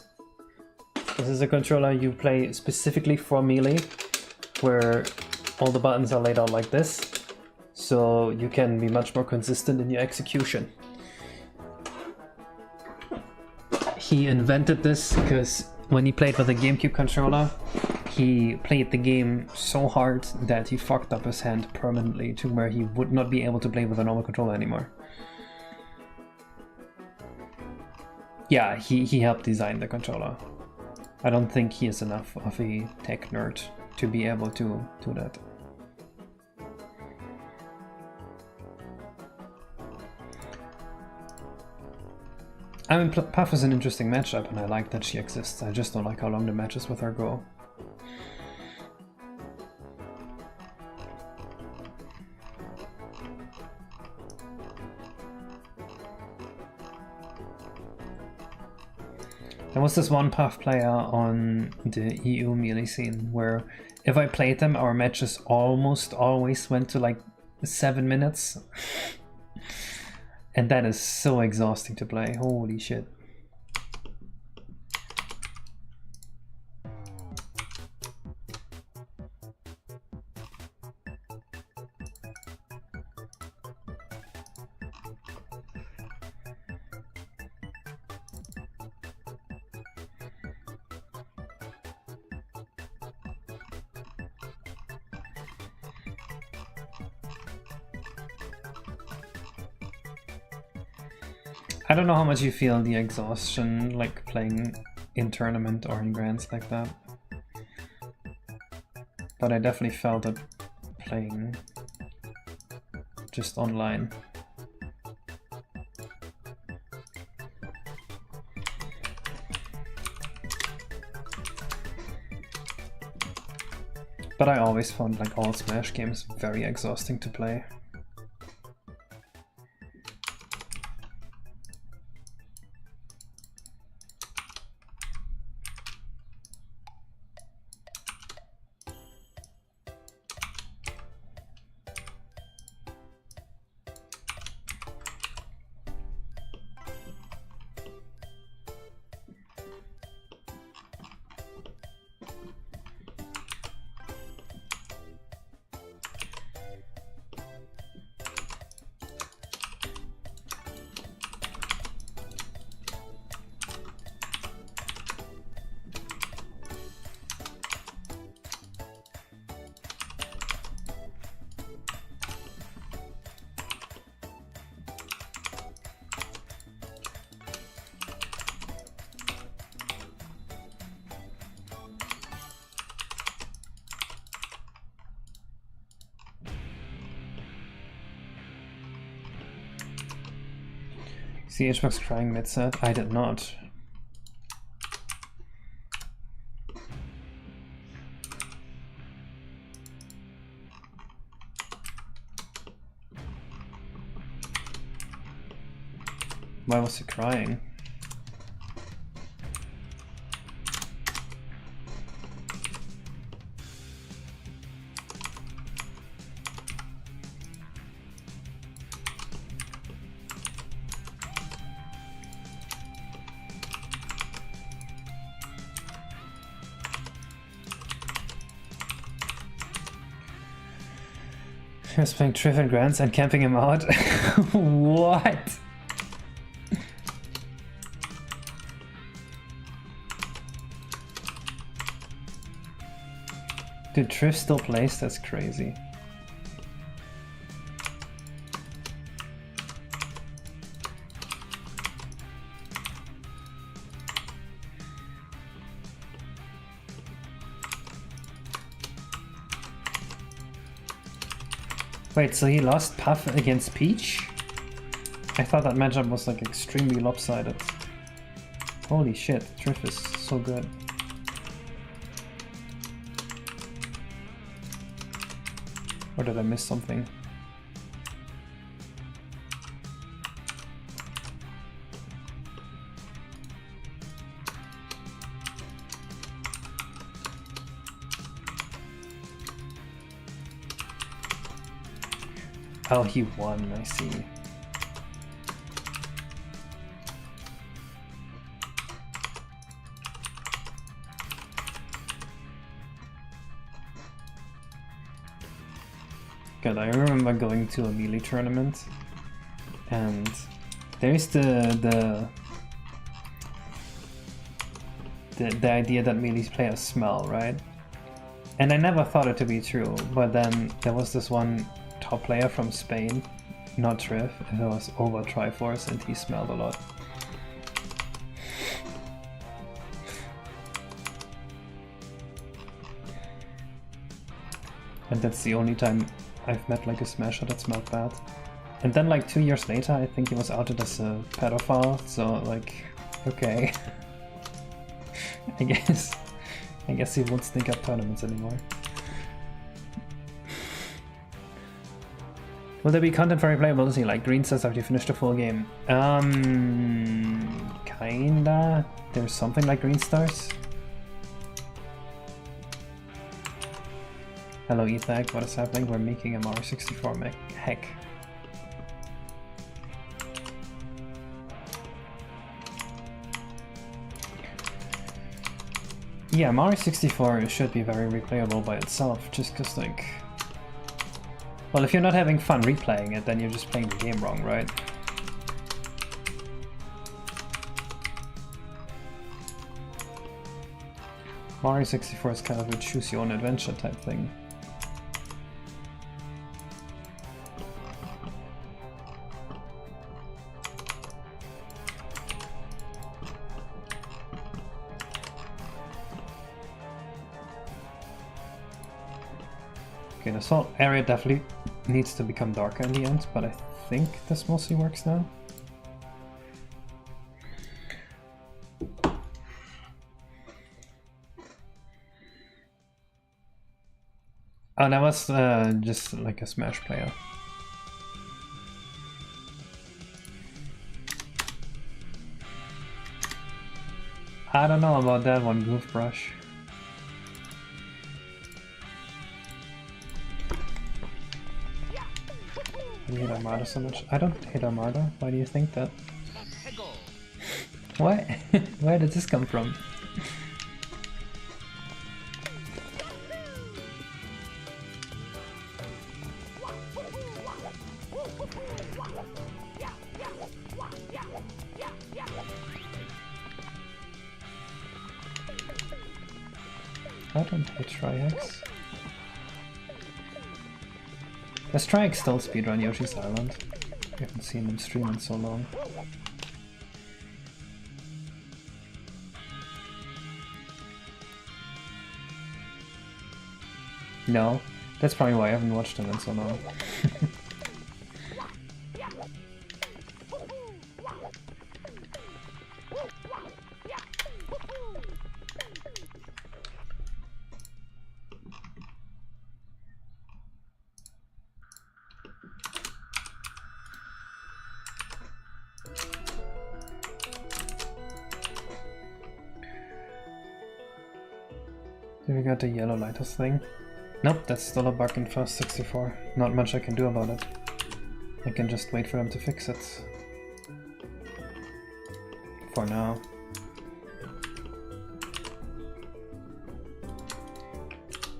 This is a controller you play specifically for melee, where all the buttons are laid out like this, so you can be much more consistent in your execution. He invented this because when he played with a GameCube controller, he played the game so hard that he fucked up his hand permanently to where he would not be able to play with a normal controller anymore. Yeah, he helped design the controller. I don't think he is enough of a tech nerd to be able to do that. I mean, Puff is an interesting matchup and I like that she exists. I just don't like how long the matches with her go. There was this one Puff player on the EU melee scene where if I played them, our matches almost always went to like 7 minutes. And that is so exhausting to play, holy shit. I don't know how much you feel the exhaustion like playing in tournament or in grands like that, but I definitely felt it playing just online. But I always found like all Smash games very exhausting to play. CHbox crying mid-set? I did not. Why was he crying? He was playing Triff and Grants and camping him out? What? Dude, Triff still plays? That's crazy. Wait, so he lost Puff against Peach? I thought that matchup was like extremely lopsided. Holy shit, Triff is so good. Or did I miss something? Oh, he won, I see. God, I remember going to a Melee tournament, and there's the idea that Melee players smell, right? And I never thought it to be true, but then there was this one top player from Spain, not Triff, it was over Triforce, and he smelled a lot. And that's the only time I've met like a Smasher that smelled bad. And then like 2 years later, I think he was outed as a pedophile, so like, okay. I guess he won't sneak up tournaments anymore. Will there be content for replayability, like Green says after you finish the full game? Kinda. There's something like Green Stars. Hello Ethag, what is happening? We're making a Mario 64 mech. Heck. Yeah, Mario 64 should be very replayable by itself, just cause like... Well, if you're not having fun replaying it, then you're just playing the game wrong, right? Mario 64 is kind of a choose-your-own-adventure type thing. Okay, this whole area definitely needs to become darker in the end, but I think this mostly works now. Oh, that was just like a Smash player. I don't know about that one, Goof Brush. You hate Armada so much? I don't hate Armada. Why do you think that? What? Where did this come from? I don't hate Triax. Does Triax still speedrun Yoshi's Island? I haven't seen him stream in so long. No, that's probably why I haven't watched him in so long. Then we got the yellow lighthouse thing. Nope, that's still a bug in Fast 64. Not much I can do about it. I can just wait for them to fix it. For now.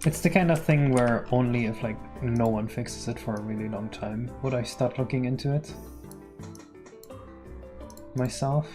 It's the kind of thing where only if like no one fixes it for a really long time would I start looking into it myself.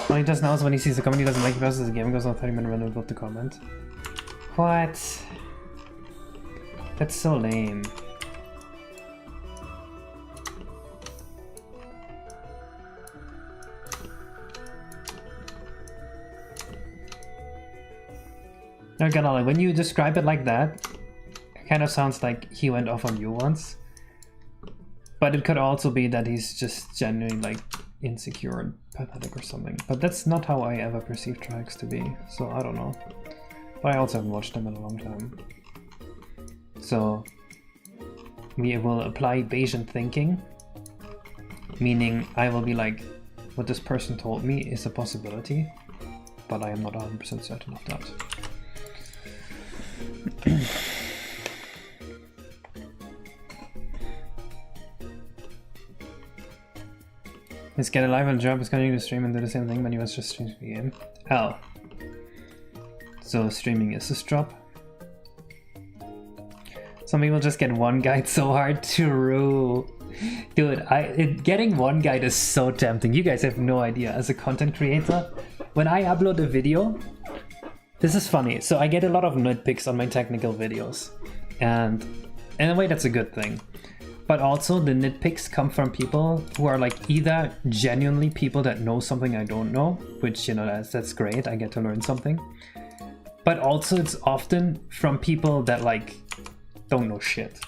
All he does now is when he sees a comment he doesn't like because the game goes on 30-minute run without the comment. What? That's so lame. Not gonna lie, when you describe it like that, it kind of sounds like he went off on you once. But it could also be that he's just genuinely like insecure and pathetic or something. But that's not how I ever perceive Triax to be, so I don't know. But I also haven't watched him in a long time. So we will apply Bayesian thinking, meaning I will be like, what this person told me is a possibility, but I am not 100% certain of that. Let's get a live on job is continuing to stream and do the same thing when he was just streaming the game. Oh. So streaming is his job. Some people just get one guide so hard. True. Dude, getting one guide is so tempting. You guys have no idea. As a content creator, when I upload a video, this is funny. So I get a lot of nitpicks on my technical videos. And in a way that's a good thing. But also the nitpicks come from people who are like either genuinely people that know something I don't know, which, you know, that's great, I get to learn something. But also it's often from people that like don't know shit.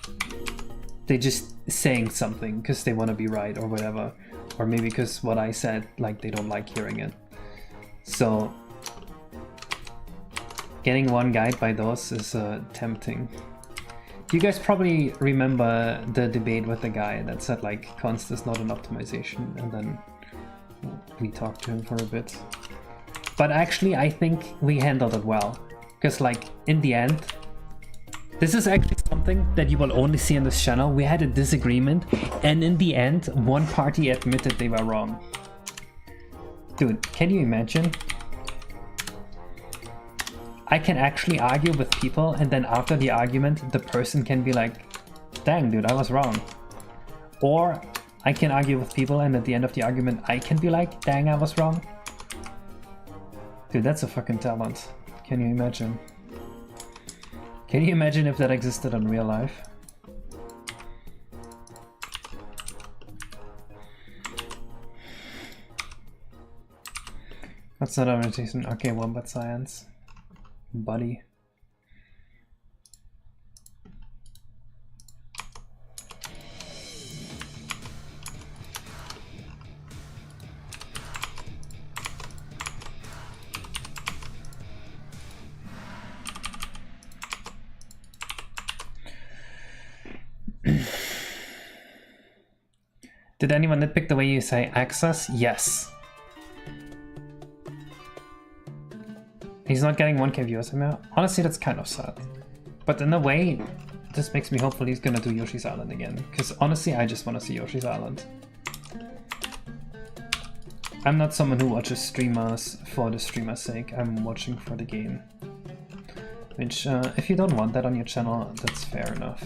They just saying something because they want to be right or whatever. Or maybe because what I said, like they don't like hearing it. So Getting one guide by those is tempting. You guys probably remember the debate with the guy that said like const is not an optimization, and then we talked to him for a bit. But actually I think we handled it well, because like in the end, this is actually something that you will only see on this channel. We had a disagreement, and in the end one party admitted they were wrong. Dude, can you imagine? I can actually argue with people, and then after the argument the person can be like, dang dude, I was wrong. Or I can argue with people, and at the end of the argument I can be like, dang, I was wrong. Dude, that's a fucking talent. Can you imagine? Can you imagine if that existed in real life? That's not orientation. Okay, wombat science. Buddy. Did anyone nitpick the way you say access? Yes. He's not getting 1k viewers somehow. Honestly, that's kind of sad. But in a way, this makes me hopeful he's gonna do Yoshi's Island again. Because honestly, I just want to see Yoshi's Island. I'm not someone who watches streamers for the streamer's sake. I'm watching for the game. Which, if you don't want that on your channel, that's fair enough.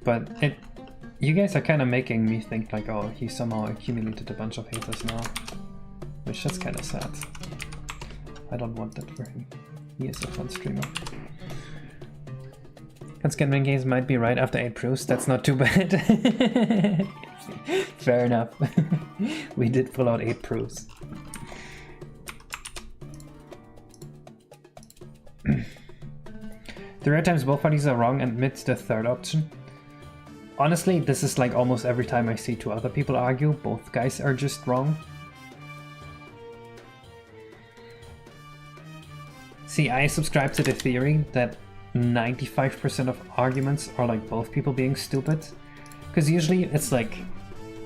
But you guys are kind of making me think like, oh, he somehow accumulated a bunch of haters now. Which is kind of sad. I don't want that for him. He is a fun streamer. Scanman games might be right after 8 proofs. That's not too bad. Fair enough. We did pull out 8 proofs. The rare times both parties are wrong and admit the third option. Honestly, this is like almost every time I see two other people argue, both guys are just wrong. See, I subscribe to the theory that 95% of arguments are like both people being stupid. Because usually it's like,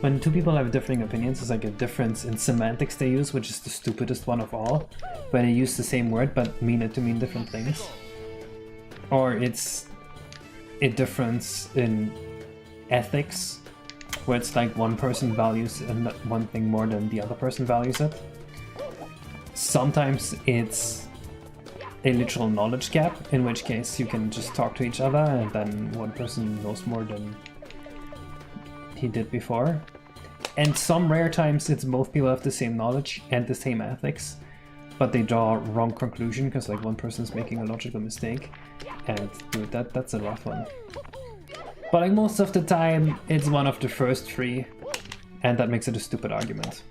when two people have differing opinions, it's like a difference in semantics they use, which is the stupidest one of all. Where they use the same word but mean it to mean different things. Or it's a difference in ethics, where it's like one person values one thing more than the other person values it. Sometimes it's a literal knowledge gap, in which case you can just talk to each other and then one person knows more than he did before. And some rare times it's both people have the same knowledge and the same ethics, but they draw a wrong conclusion because like one person's making a logical mistake. And dude, that's a rough one. But like most of the time, it's one of the first three, and that makes it a stupid argument.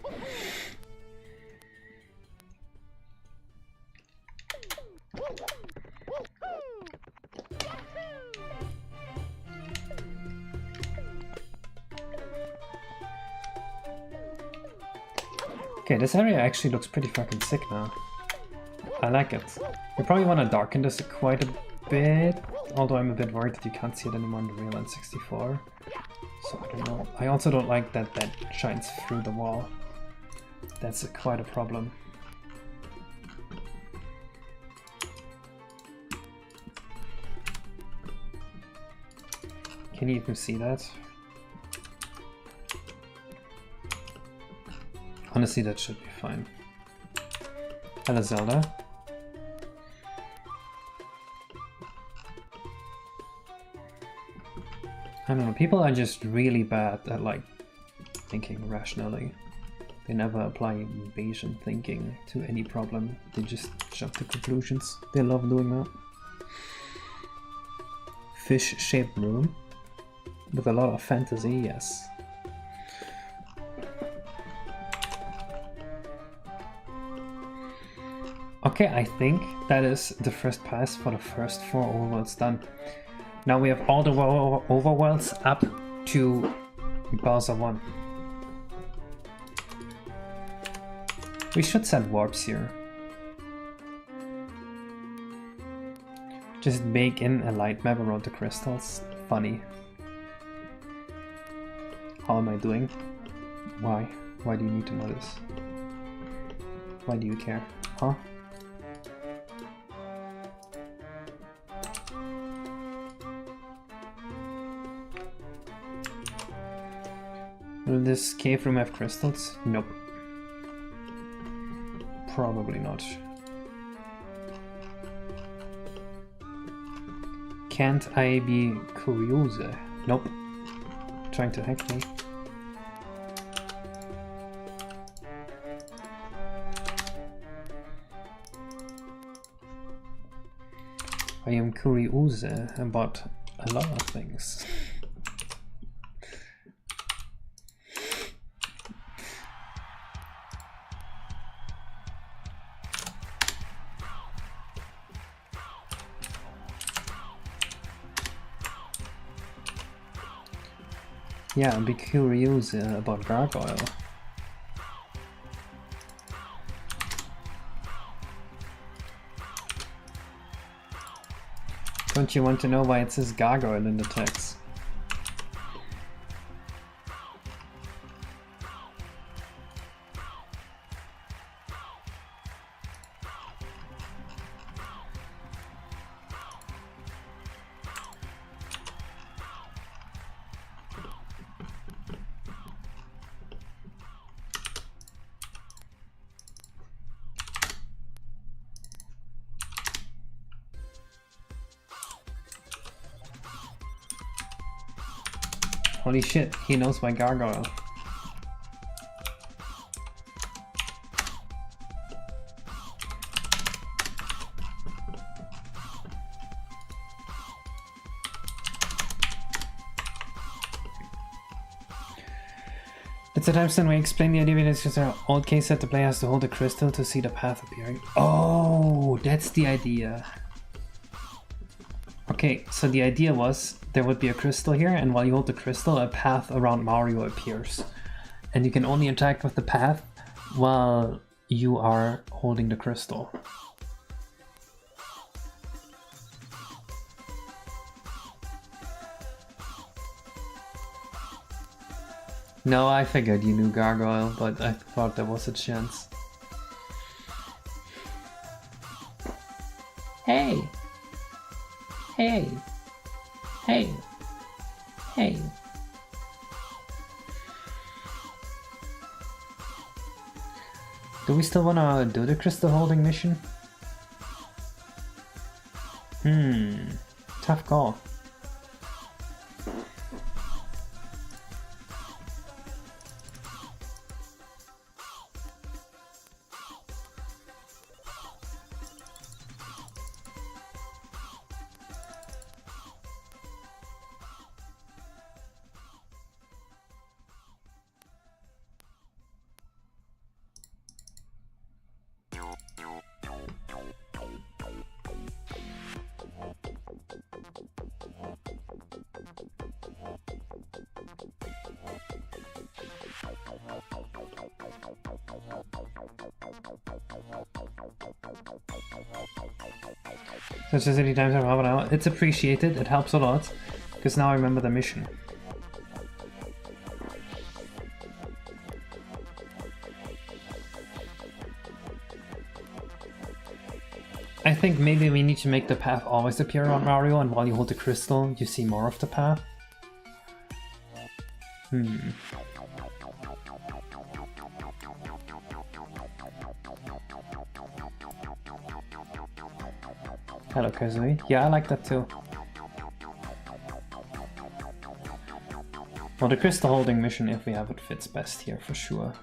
Okay, this area actually looks pretty fucking sick now. I like it. We probably want to darken this quite a bit, although I'm a bit worried that you can't see it anymore in the real N64. So I don't know. I also don't like that that shines through the wall. That's quite a problem. Can you even see that? Honestly, that should be fine. Hello, Zelda. I don't know, people are just really bad at like thinking rationally. They never apply Bayesian thinking to any problem. They just jump to conclusions. They love doing that. Fish-shaped room with a lot of fantasy, yes. Okay, Okay, I think that is the first pass for the first 4 overworlds done. Now we have all the overworlds up to Bowser 1. We should set warps here. Just make in a light map around the crystals. Funny. How am I doing? Why? Why do you need to know this? Why do you care? Huh? Will this cave room have crystals? Nope. Probably not. Can't I be curious? Nope. Trying to hack me. I am curious about a lot of things. Yeah, I'd be curious about Gargoyle. Don't you want to know why it says Gargoyle in the text? Holy shit, he knows my Gargoyle. It's a timestamp we explain the idea behind this, because our old case that the player has to hold a crystal to see the path appearing. Oh, that's the idea. Okay, so the idea was there would be a crystal here, and while you hold the crystal, a path around Mario appears. And you can only interact with the path while you are holding the crystal. No, I figured you knew Gargoyle, but I thought there was a chance. Hey! Hey! Hey! Hey! Do we still wanna do the crystal holding mission? Tough call. Such as any times I have an hour. It's appreciated, it helps a lot, because now I remember the mission. I think maybe we need to make the path always appear on Mario, and while you hold the crystal, you see more of the path. Hello, Kazooie. Yeah, I like that too. Well, the crystal holding mission, if we have it, fits best here for sure.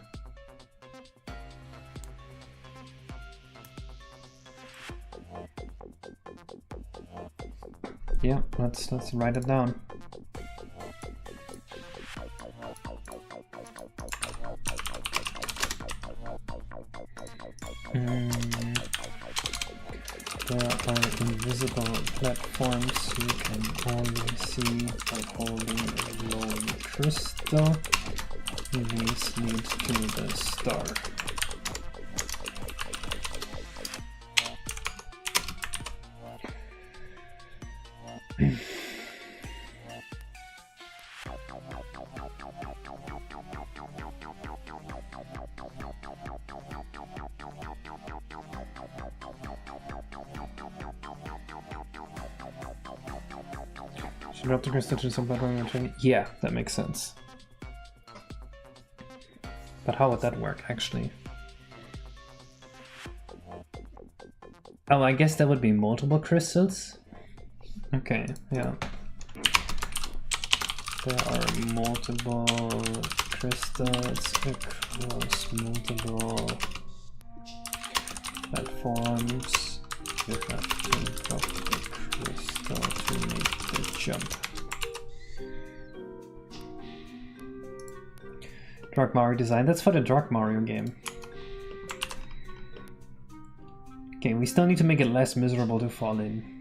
Yeah, let's write it down. can only see by holding a glowing crystal. These lead to the star. Should drop the crystal to some blood. Yeah, that makes sense. But how would that work, actually? Oh, I guess that would be multiple crystals? Okay, yeah. There are multiple crystals across multiple platforms. You have to drop the crystal to make the jump. Dark Mario design, that's for the Dark Mario game. Okay, we still need to make it less miserable to fall in.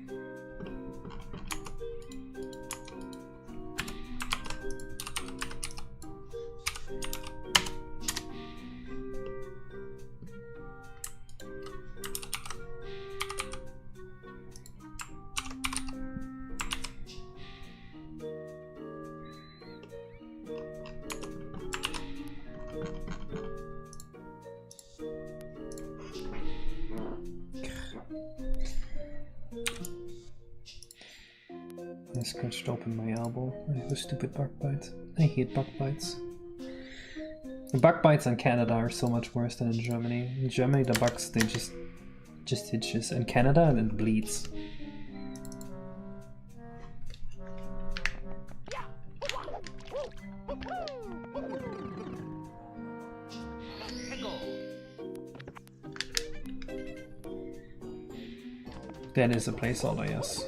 I scratched open my elbow. I have a stupid bug bite. I hate bug bites. The bug bites in Canada are so much worse than in Germany. In Germany, the bugs, they just itches. In Canada, it bleeds. That is a placeholder, yes.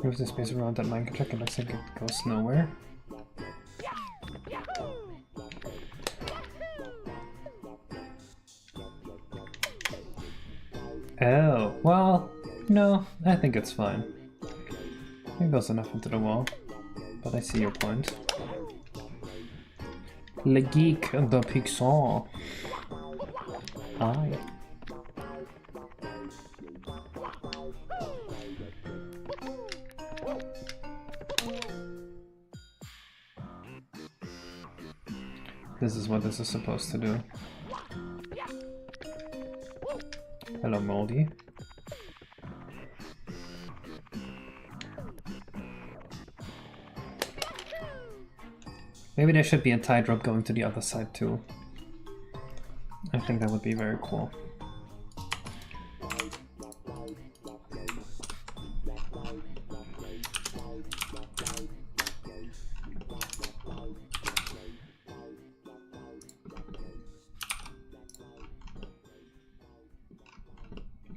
Move the space around that mine track, it looks like it goes nowhere. Oh, well, no, I think it's fine. It goes enough into the wall, but I see your point. Le geek the Pixar. Aye. This is what this is supposed to do. Hello, Moldy. Maybe there should be a tightrope going to the other side too. I think that would be very cool.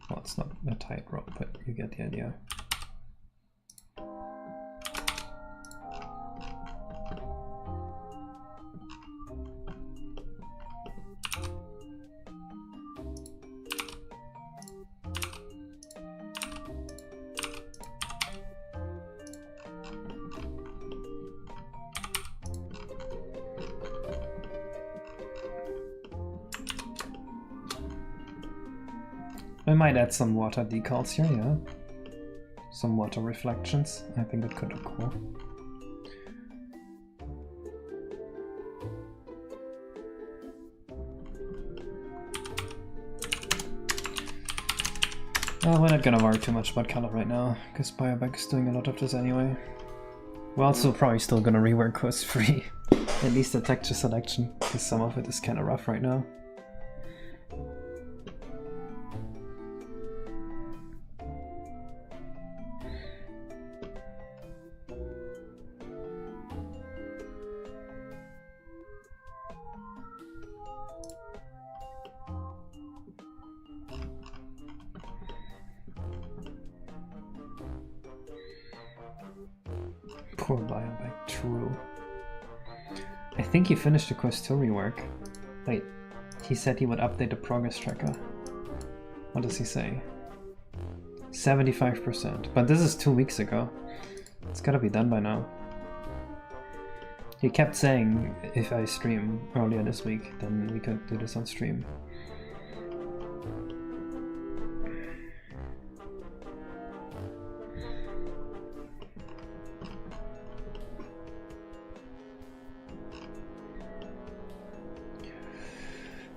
Well, it's not a tightrope, but you get the idea. I might add some water decals here, yeah. Some water reflections. I think that could look cool. We're not gonna worry too much about color right now, because Biobag is doing a lot of this anyway. We're also probably still gonna rework Course 3, at least the texture selection, because some of it is kind of rough right now. Poor Biobag, true. I think he finished the course 2 rework. Wait, he said he would update the progress tracker. What does he say? 75%, but this is 2 weeks ago. It's gotta be done by now. He kept saying if I stream earlier this week, then we could do this on stream.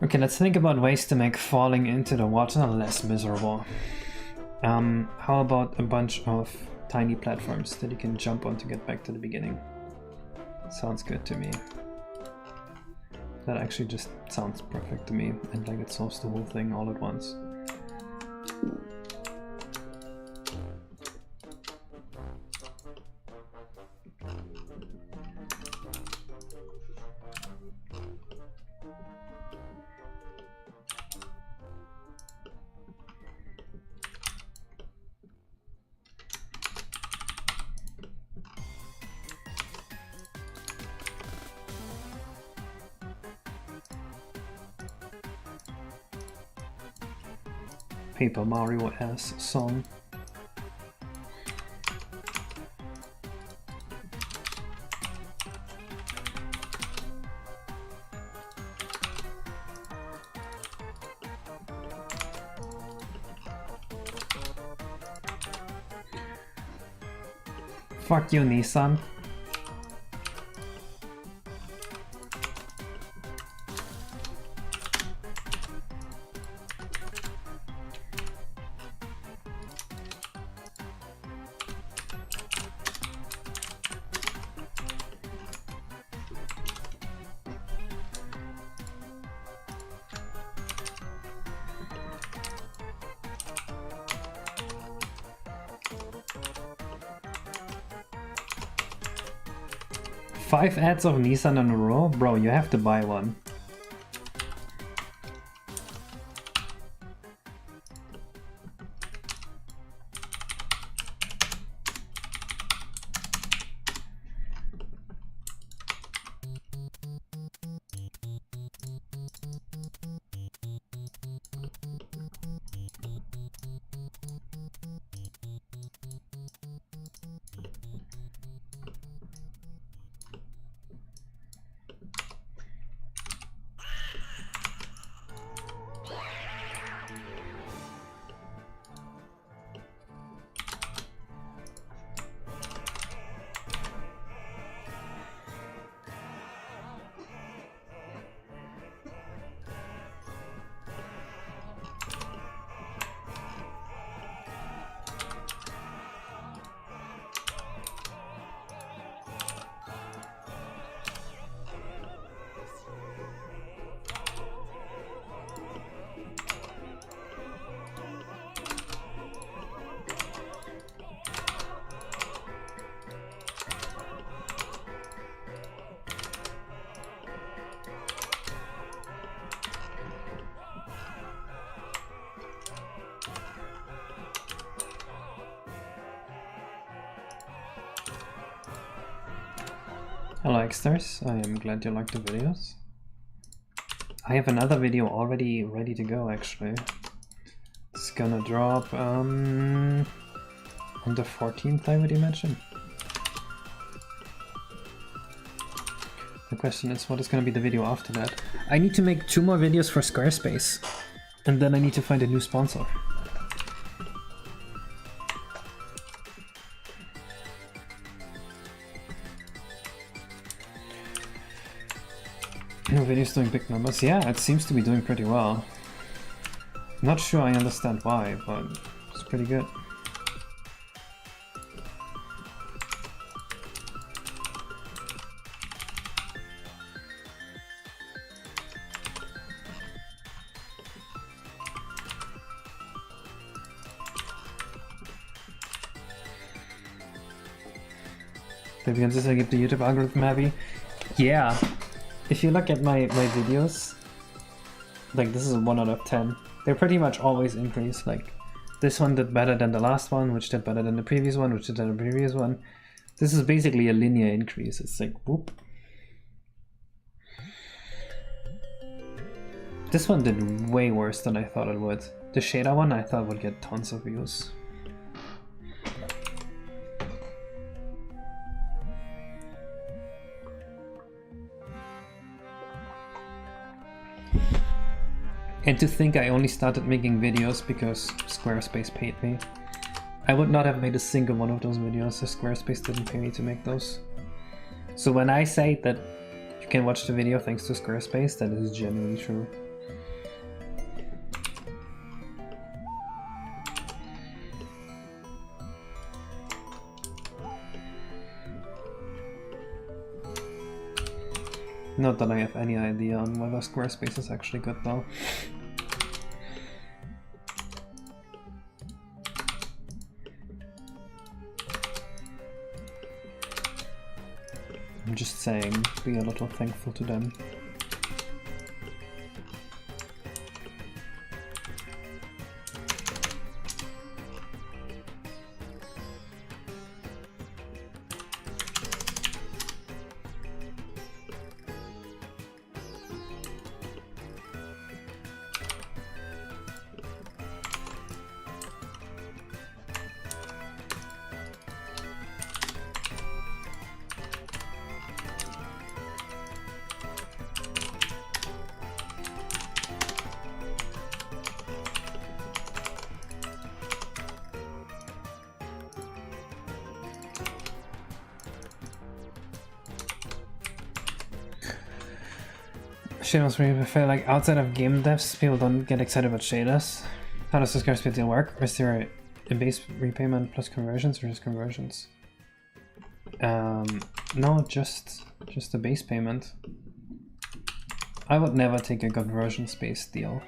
Okay, let's think about ways to make falling into the water less miserable. How about a bunch of tiny platforms that you can jump on to get back to the beginning? Sounds good to me. That actually just sounds perfect to me, and like it solves the whole thing all at once. Paper Mario-ass song. Fuck you, Nissan. Five ads of Nissan in a row? Bro, you have to buy one. Hello Xstars, I am glad you liked the videos. I have another video already ready to go actually. It's gonna drop on the 14th, I would imagine. The question is, what is gonna be the video after that? I need to make 2 more videos for Squarespace, and then I need to find a new sponsor. No videos doing big numbers. Yeah, it seems to be doing pretty well. Not sure I understand why, but it's pretty good. Maybe can just give the YouTube algorithm maybe? Yeah. If you look at my videos, like this is a 1 out of 10. They pretty much always increase. Like this one did better than the last one, which did better than the previous one, which did better than the previous one. This is basically a linear increase. It's like whoop. This one did way worse than I thought it would. The shader one I thought would get tons of views. And to think I only started making videos because Squarespace paid me. I would not have made a single one of those videos if Squarespace didn't pay me to make those. So when I say that you can watch the video thanks to Squarespace, that is genuinely true. Not that I have any idea on whether Squarespace is actually good though. I'm just saying, be a little thankful to them. Shaders really prefer, like outside of game devs, people don't get excited about shaders. How does the Squarespace deal work? Or is there a base repayment plus conversions or just conversions? No, just a base payment. I would never take a conversions-based deal.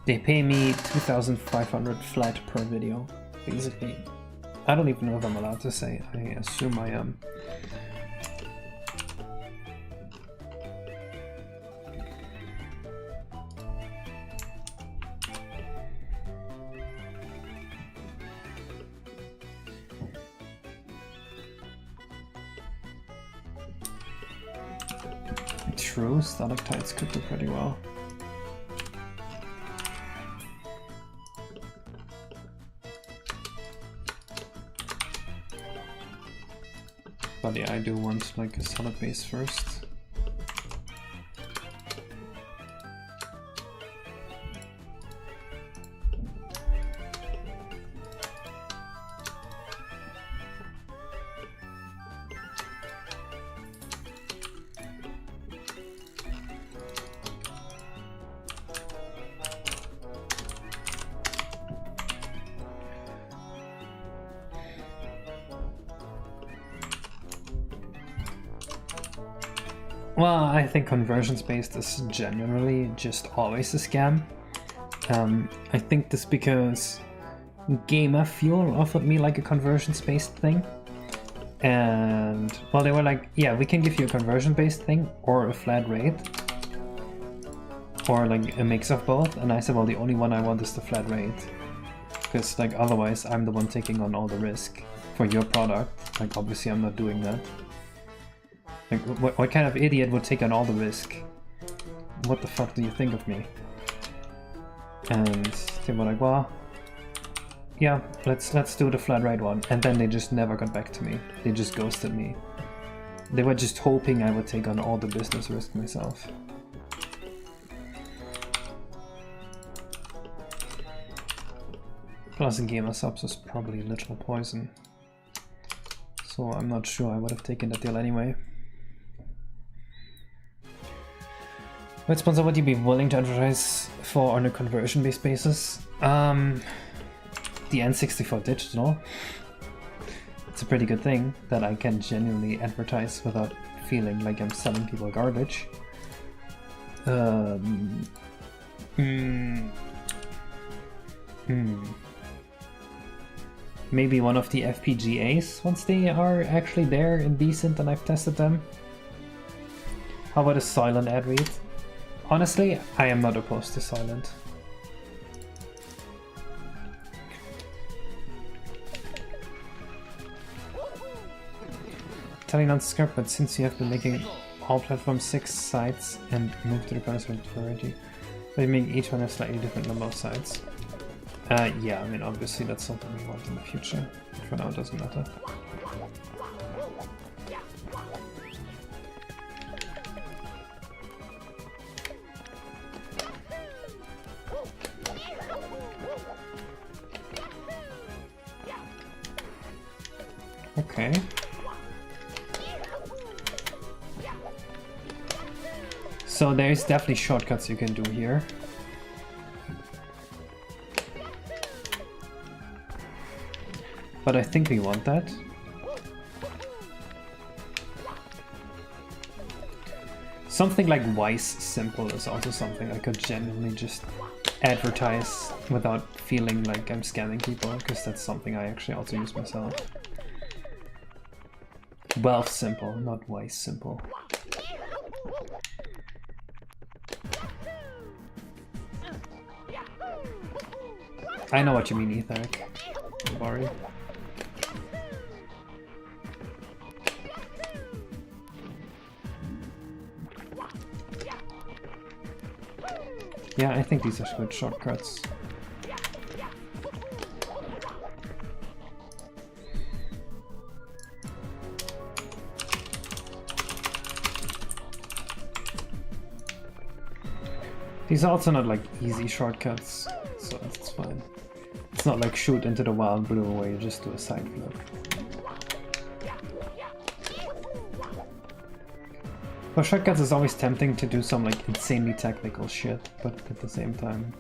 They pay me 2,500 flat per video. Basically, I don't even know if I'm allowed to say. I assume I am. True, stalactites could do pretty well. But yeah, I do want like a solid base first. Well, I think conversions-based is generally just always a scam. I think this because Gamer Fuel offered me like a conversions-based thing. And, well, they were like, yeah, we can give you a conversion-based thing or a flat rate. Or like a mix of both. And I said, well, the only one I want is the flat rate. Because like otherwise I'm the one taking on all the risk for your product. Like obviously I'm not doing that. Like, what kind of idiot would take on all the risk? What the fuck do you think of me? And they were like, well, yeah, let's do the flat rate one. And then they just never got back to me. They just ghosted me. They were just hoping I would take on all the business risk myself. Plus in gamer subs is probably literal poison. So I'm not sure I would have taken that deal anyway. What sponsor would you be willing to advertise for on a conversion-based basis? The N64 Digital. It's a pretty good thing that I can genuinely advertise without feeling like I'm selling people garbage. Maybe one of the FPGAs once they are actually there and decent and I've tested them. How about a silent ad read? Honestly, I am not opposed to silent. telling non-script, but since you have been making all platforms 6 sides and move to the cursor already, but you make each one a slightly different number of sides. Yeah, I mean, obviously that's something we want in the future, but for now it doesn't matter. Okay. So there's definitely shortcuts you can do here. But I think we want that. Something like Wise Simple is also something I could genuinely just advertise without feeling like I'm scamming people, because that's something I actually also use myself. Wealth Simple, not Wise Simple. I know what you mean, Etheric. Don't worry. Yeah, I think these are good shortcuts. These are also not like easy shortcuts, so it's fine. It's not like shoot into the wild blue where you just do a side flip. For shortcuts, it's always tempting to do some like insanely technical shit, but at the same time,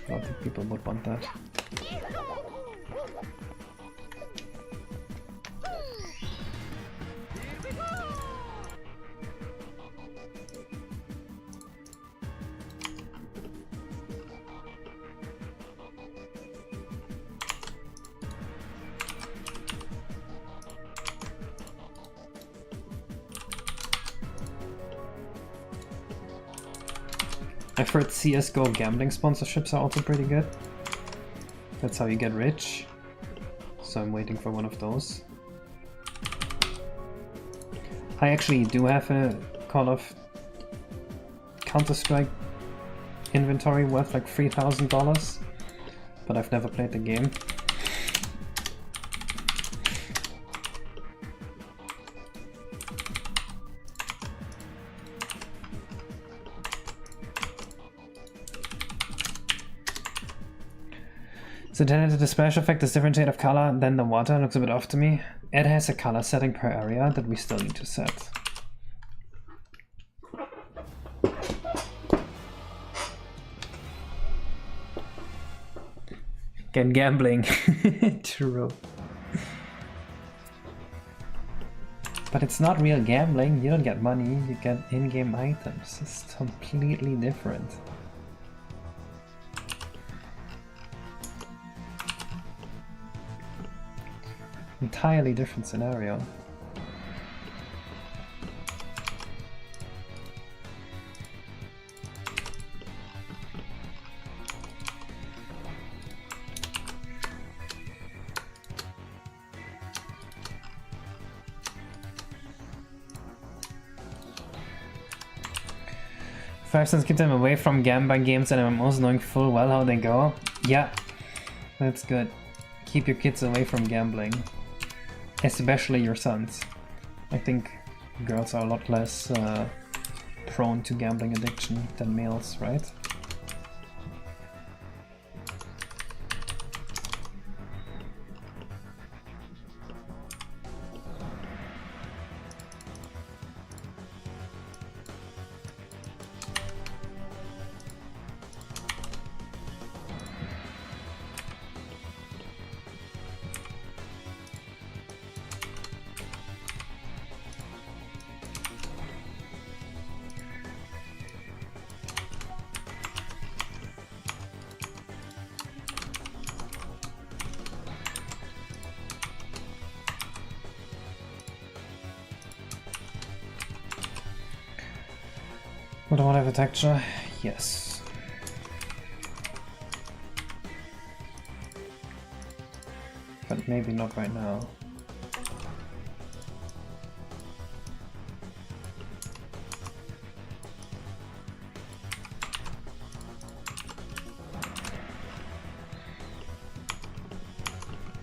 I don't think people would want that. I've heard CSGO gambling sponsorships are also pretty good. That's how you get rich. So I'm waiting for one of those. I actually do have a Call of Counter-Strike inventory worth like $3,000, but I've never played the game. So then the splash effect is different shade of color than the water. Looks a bit off to me. It has a color setting per area that we still need to set. Again, gambling. True. But it's not real gambling. You don't get money, you get in-game items. It's completely different. Entirely different scenario. Five cents keep them away from gambling games and MMOs, knowing full well how they go. Yeah, that's good. Keep your kids away from gambling. Especially your sons. I think girls are a lot less prone to gambling addiction than males, right? Would I want to have a texture? Yes. But maybe not right now.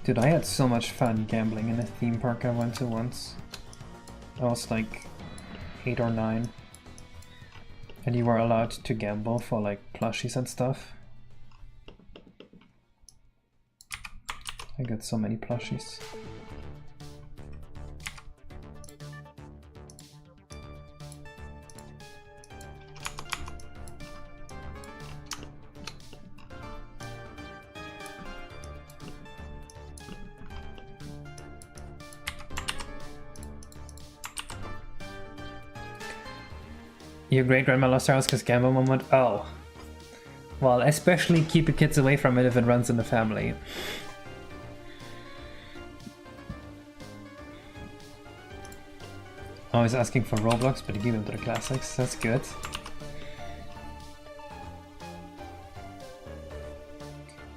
Dude, I had so much fun gambling in a theme park I went to once. I was like 8 or 9. And you were allowed to gamble for like plushies and stuff. I got so many plushies. Your great-grandma lost her house because gamble moment? Oh. Well, especially keep your kids away from it if it runs in the family. Always asking for Roblox, but you give them to the classics. That's good.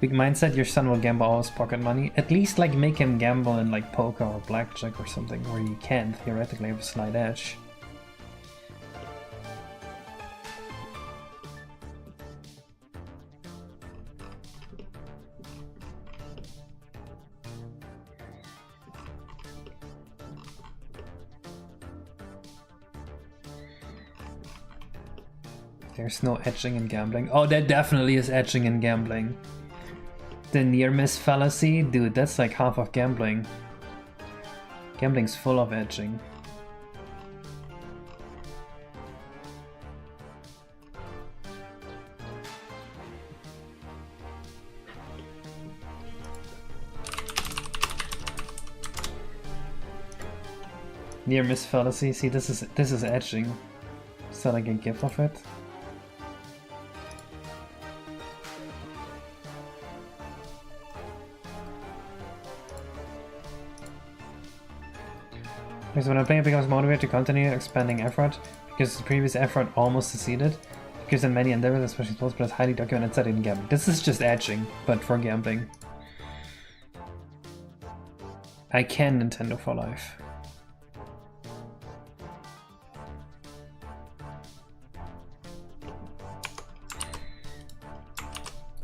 Big mindset, your son will gamble all his pocket money. At least like make him gamble in like poker or blackjack or something where you can theoretically have a slight edge. There's no edging in gambling. Oh, there definitely is edging in gambling. The near miss fallacy? Dude, that's like half of gambling. Gambling's full of edging. Near miss fallacy. See, this is edging. Is that like a gif of it? Because when a player becomes motivated to continue expanding effort, because the previous effort almost succeeded, because in many endeavors, especially sports, but it's highly documented setting in gambling. This is just edging, but for gambling. I can Nintendo for life.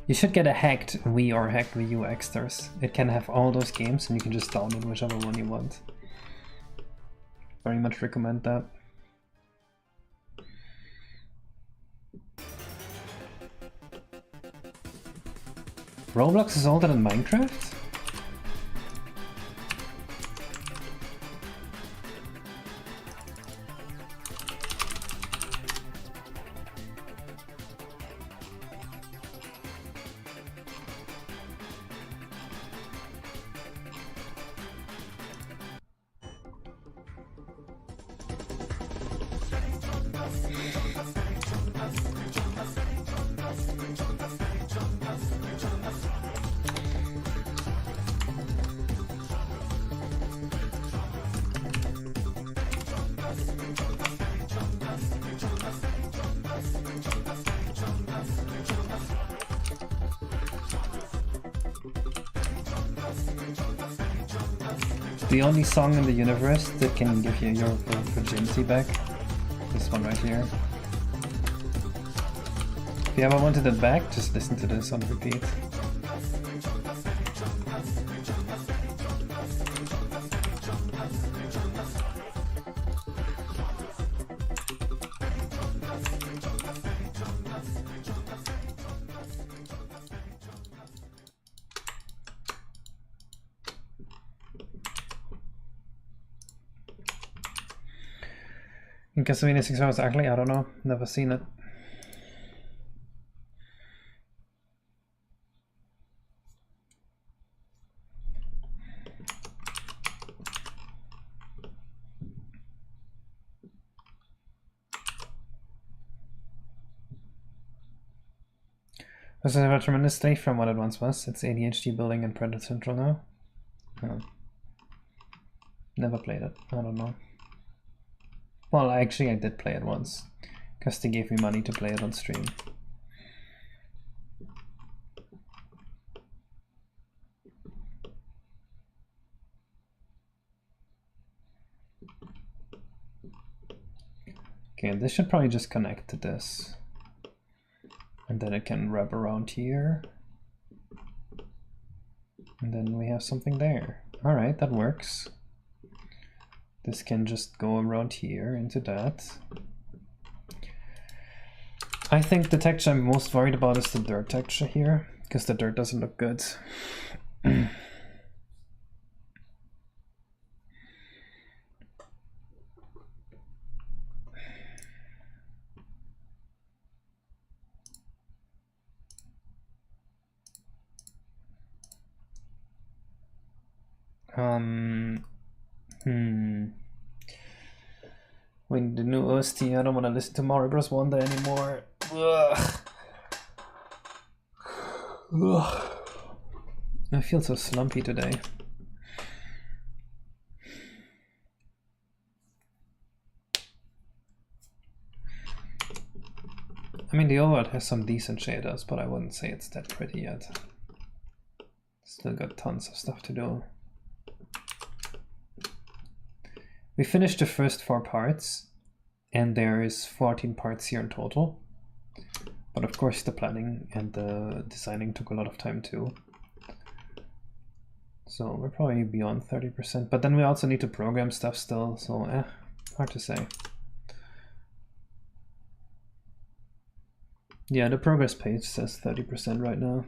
You should get a hacked Wii or hacked Wii U extras. It can have all those games and you can just download whichever one you want. Very much recommend that. Roblox is older than Minecraft? The only song in the universe that can give you your virginity back. This one right here. If you ever wanted it back, just listen to this on repeat. In Castlevania 6 Hours Ugly? I don't know. Never seen it. Does it have a tremendous day from what it once was? It's ADHD building and Predator Central now? Oh. Never played it. I don't know. Well, actually I did play it once, because they gave me money to play it on stream. Okay, this should probably just connect to this. And then it can wrap around here. And then we have something there. All right, that works. This can just go around here into that. I think the texture I'm most worried about is the dirt texture here, because the dirt doesn't look good. When the new OST, I don't want to listen to Mario Bros. Wonder anymore. Ugh. Ugh. I feel so slumpy today. I mean, the overworld has some decent shaders, but I wouldn't say it's that pretty yet. Still got tons of stuff to do. We finished the first 4 parts, and there is 14 parts here in total. But of course the planning and the designing took a lot of time too. So we're probably beyond 30%, but then we also need to program stuff still, so hard to say. Yeah, the progress page says 30% right now.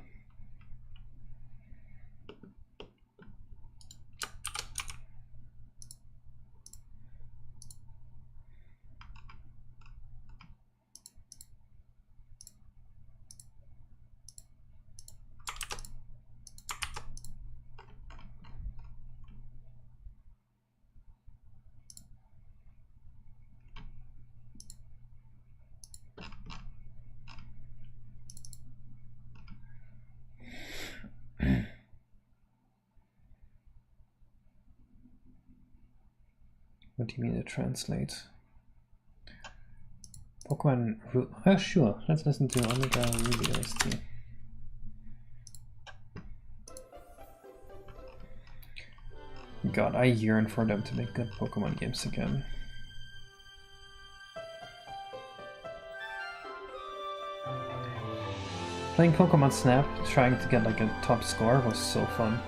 What do you mean to translate? Pokemon... Oh, sure. Let's listen to Omega Ruby OST. God, I yearn for them to make good Pokemon games again. Playing Pokemon Snap, trying to get like a top score was so fun.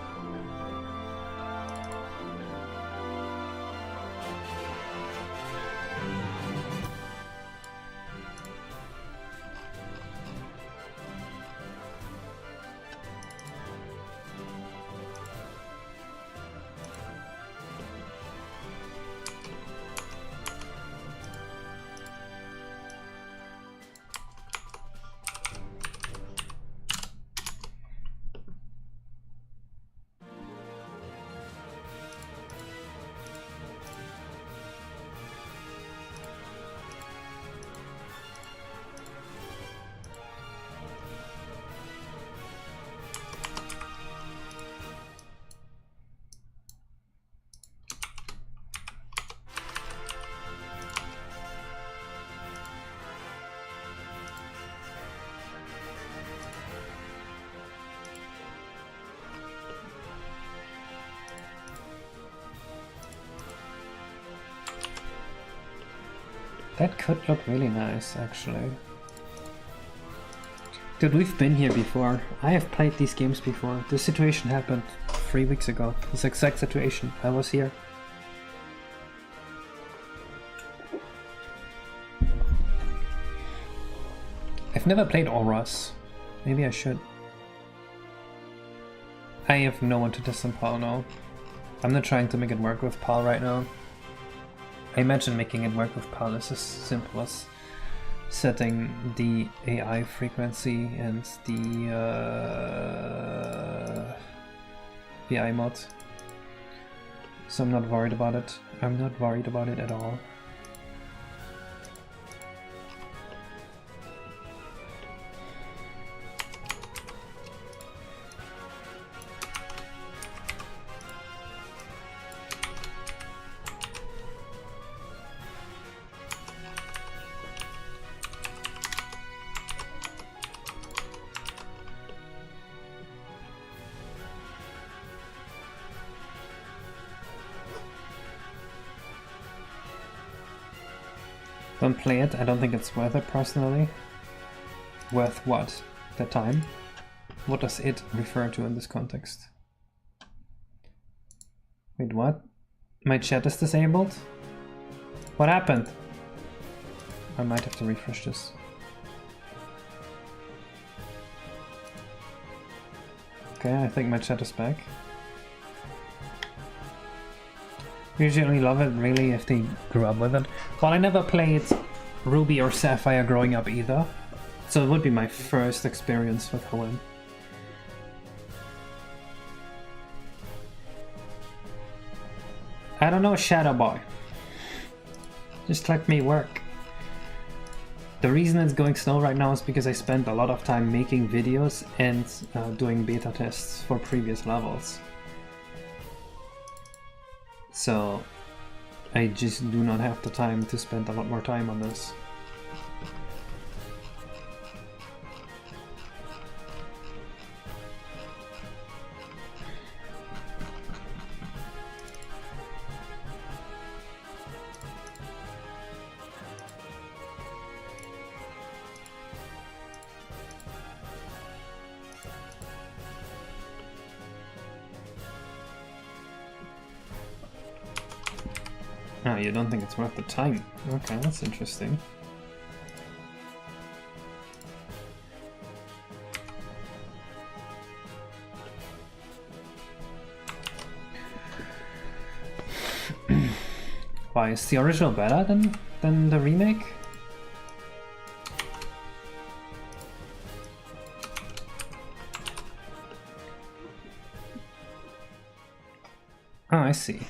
That could look really nice, actually. Dude, we've been here before. I have played these games before. This situation happened 3 weeks ago. This exact situation. I was here. I've never played Auras. Maybe I should. I have no one to test on PAL now. I'm not trying to make it work with PAL right now. I imagine making it work with PAL is as simple as setting the AI frequency and the AI mod. So I'm not worried about it. I'm not worried about it at all. Don't play it, I don't think it's worth it personally. Worth what? The time? What does it refer to in this context? Wait, what? My chat is disabled? What happened? I might have to refresh this. Okay, I think my chat is back. Usually love it really if they grew up with it. Well, I never played Ruby or Sapphire growing up either, so it would be my first experience with Hoenn. I don't know, Shadow Boy. Just let me work. The reason it's going slow right now is because I spent a lot of time making videos and doing beta tests for previous levels. So I just do not have the time to spend a lot more time on this. Oh, you don't think it's worth the time? Okay, that's interesting. Why, is the original better than the remake? Oh, I see.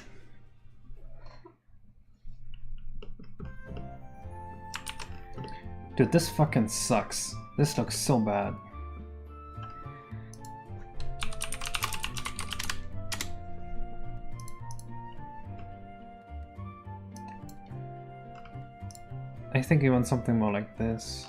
Dude, this fucking sucks. This looks so bad. I think you want something more like this.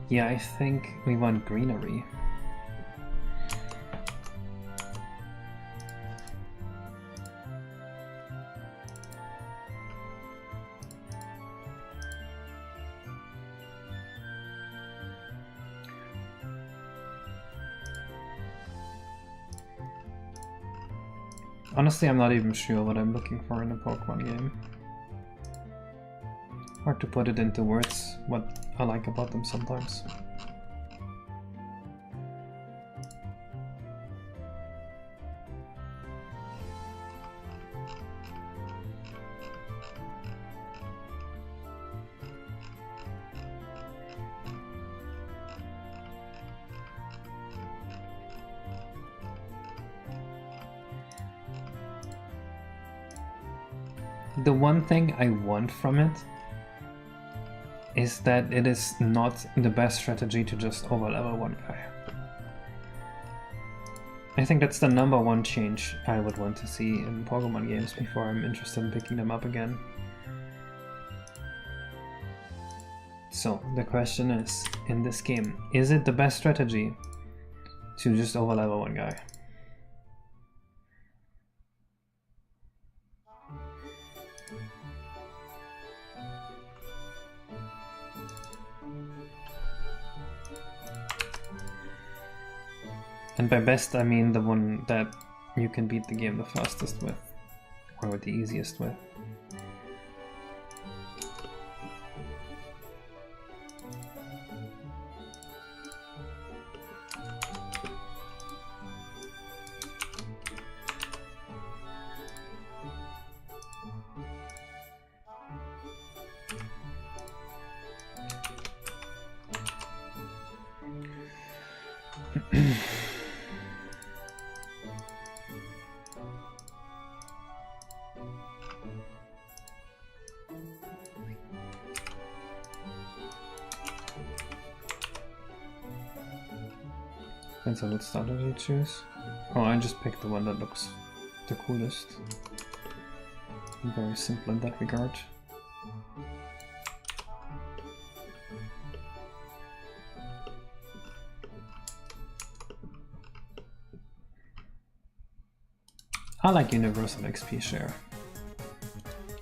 Yeah, I think we want greenery. Honestly, I'm not even sure what I'm looking for in a Pokemon game. Hard to put it into words, what I like about them sometimes. The one thing I want from it is that it is not the best strategy to just overlevel one guy. I think that's the #1 change I would want to see in Pokemon games before I'm interested in picking them up again. So the question is, in this game, is it the best strategy to just overlevel one guy? And by best, I mean the one that you can beat the game the fastest with, or the easiest with. Depends on what starter you choose. Oh, I just picked the one that looks the coolest. Very simple in that regard. I like universal XP share.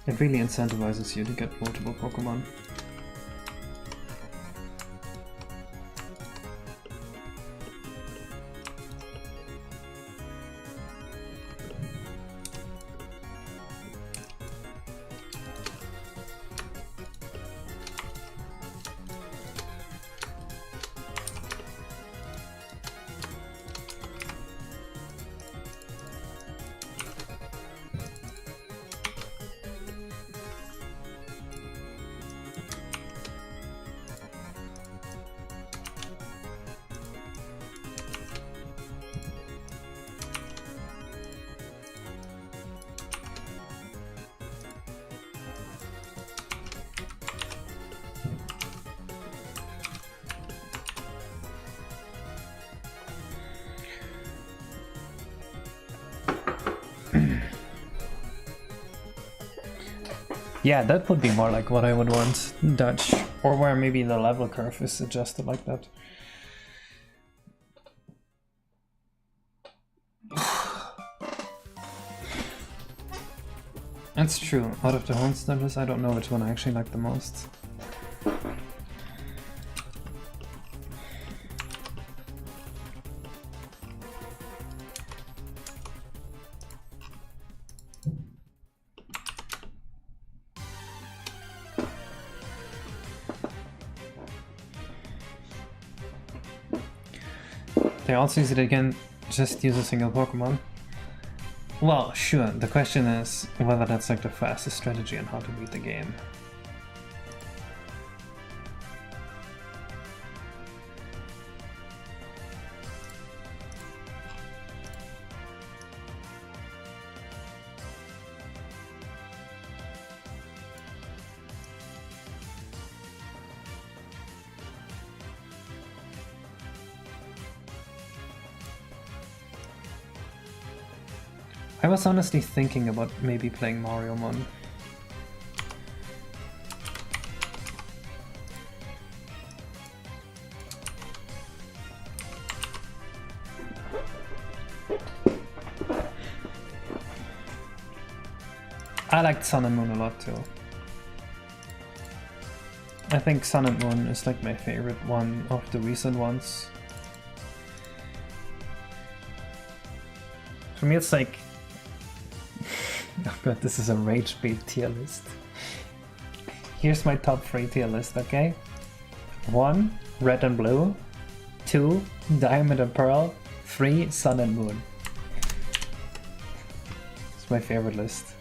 It really incentivizes you to get multiple Pokemon. Yeah, that would be more like what I would want, Dutch, or where maybe the level curve is adjusted like that. That's true. Out of the home stages, I don't know which one I actually like the most. They also use it again, just use a single Pokemon. Well, sure, the question is whether that's like the fastest strategy on how to beat the game. I was honestly thinking about maybe playing Mario Mon. I liked Sun and Moon a lot too. I think Sun and Moon is like my favorite one of the recent ones. For me it's like... Oh god, this is a rage bait tier list. Here's my top 3 tier list, okay? 1, Red and Blue. 2, Diamond and Pearl. 3, Sun and Moon. It's my favorite list.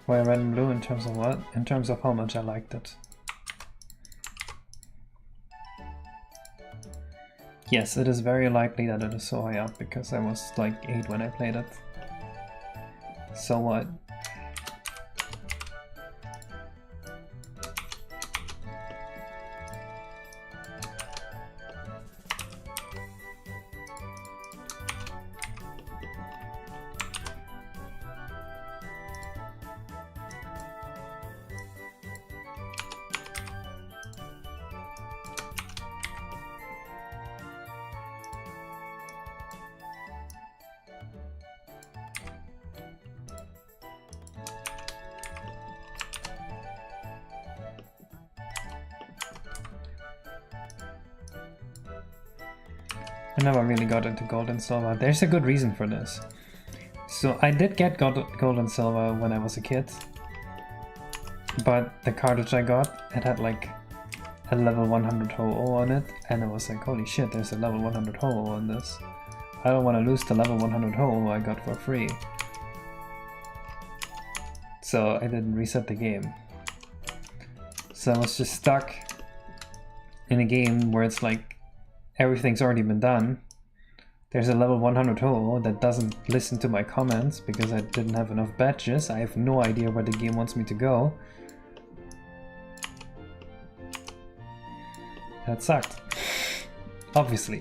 Why Red and Blue in terms of what? In terms of how much I liked it. Yes, it is very likely that it is so high up because I was like 8 when I played it. So what? I never really got into Gold and Silver. There's a good reason for this. So I did get Gold and Silver when I was a kid. But the cartridge I got, it had like a level 100 Ho-Oh on it. And I was like, holy shit, there's a level 100 Ho-Oh on this. I don't want to lose the level 100 Ho-Oh I got for free. so I didn't reset the game. So I was just stuck in a game where it's like everything's already been done. There's a level 100 hole that doesn't listen to my comments because I didn't have enough badges. I have no idea where the game wants me to go. That sucked. Obviously.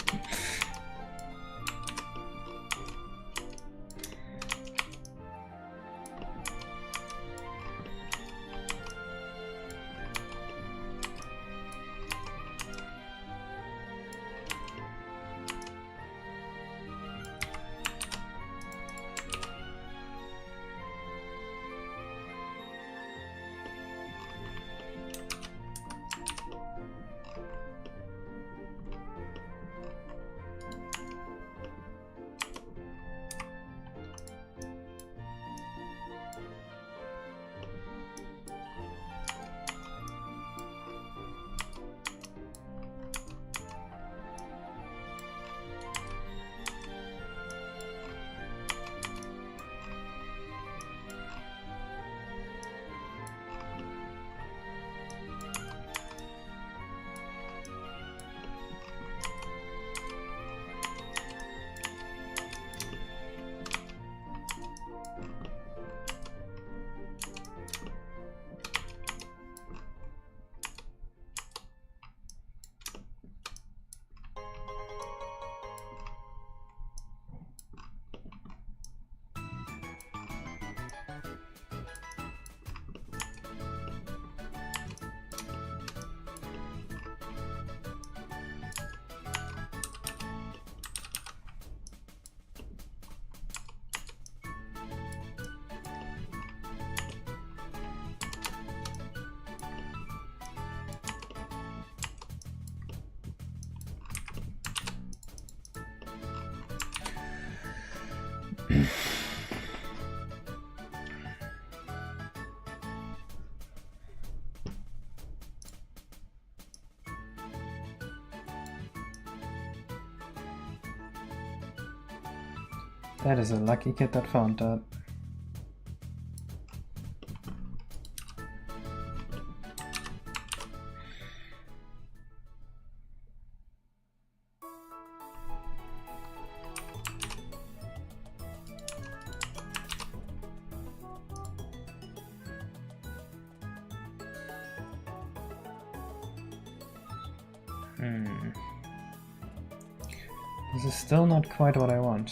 That is a lucky kid that found that. This is still not quite what I want.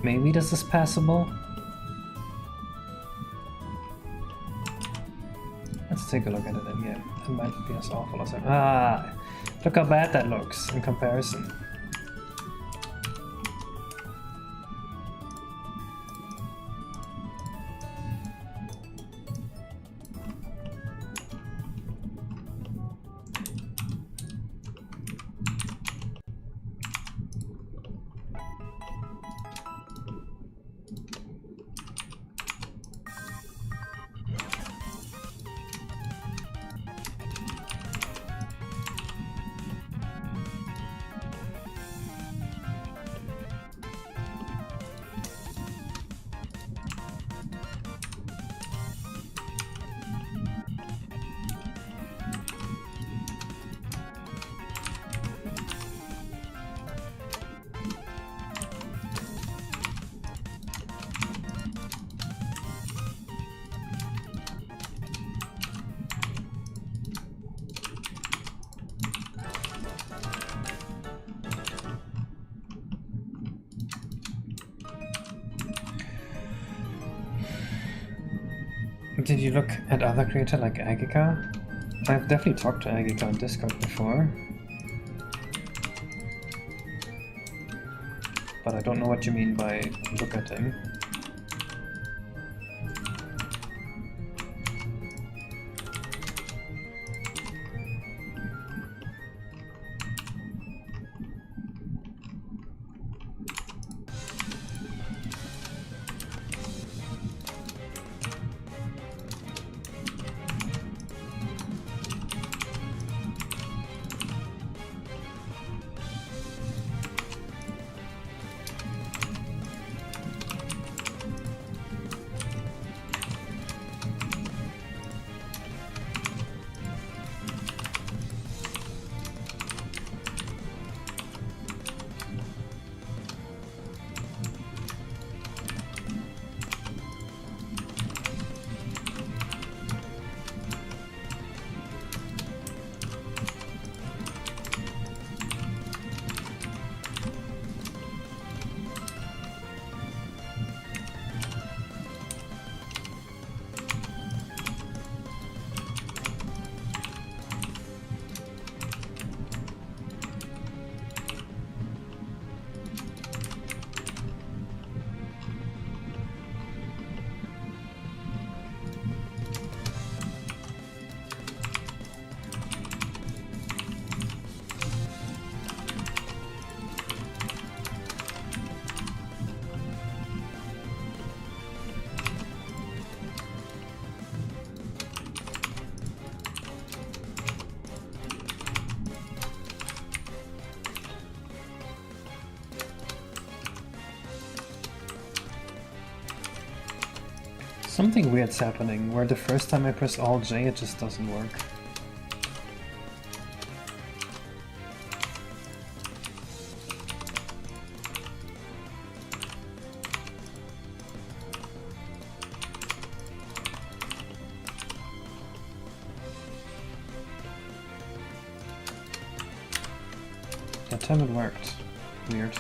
Maybe this is passable. Let's take a look at it again. It might be as awful as I... Ah! Look how bad that looks in comparison. Did you look at other creator like Agika? I've definitely talked to Agika on Discord before. but I don't know what you mean by look at him. Something weird's happening, where the first time I press Alt-J it just doesn't work. That time it worked. Weird.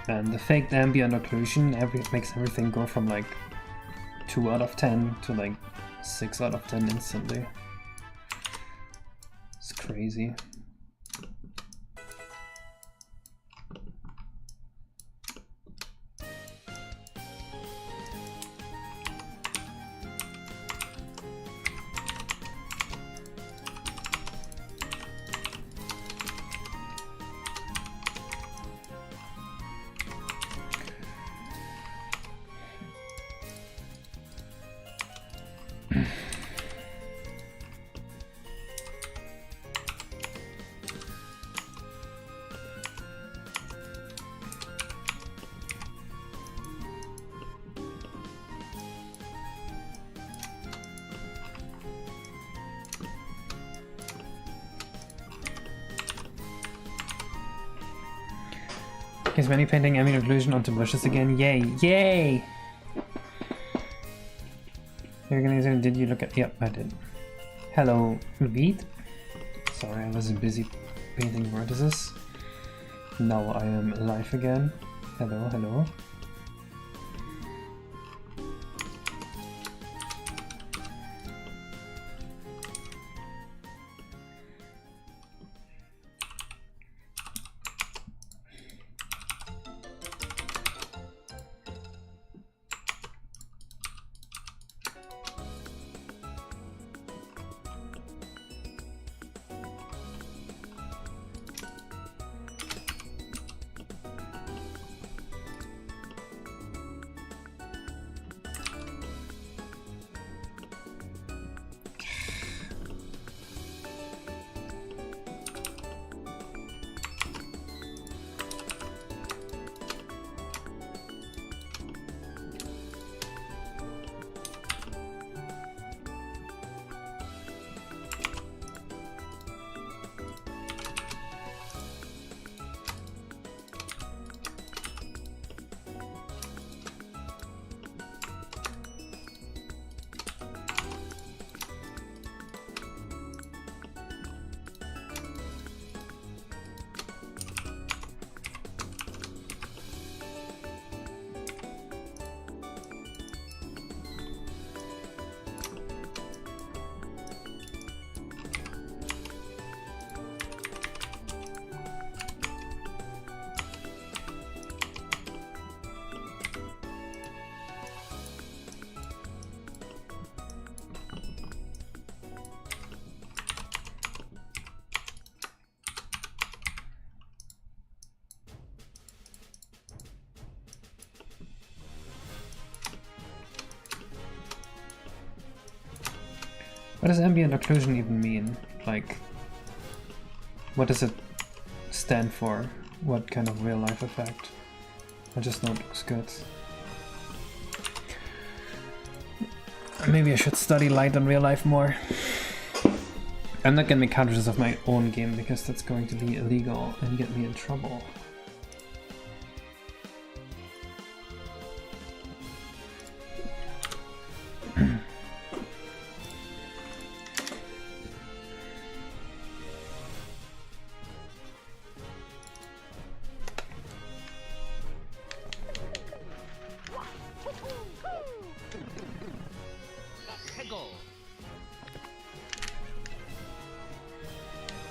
And the faked ambient occlusion makes everything go from like 2 out of 10 to like 6 out of 10 instantly. It's crazy. Is Manny painting ambient occlusion onto bushes again? Yay! Yay! Did you look at? Yep, I did. Hello, Reed. Sorry, I was busy painting vertices. Now I am alive again. Hello, hello. What does ambient occlusion even mean? Like, what does it stand for? What kind of real life effect? I just know it looks good. Maybe I should study light and real life more. I'm not gonna make cartridges of my own game because that's going to be illegal and get me in trouble.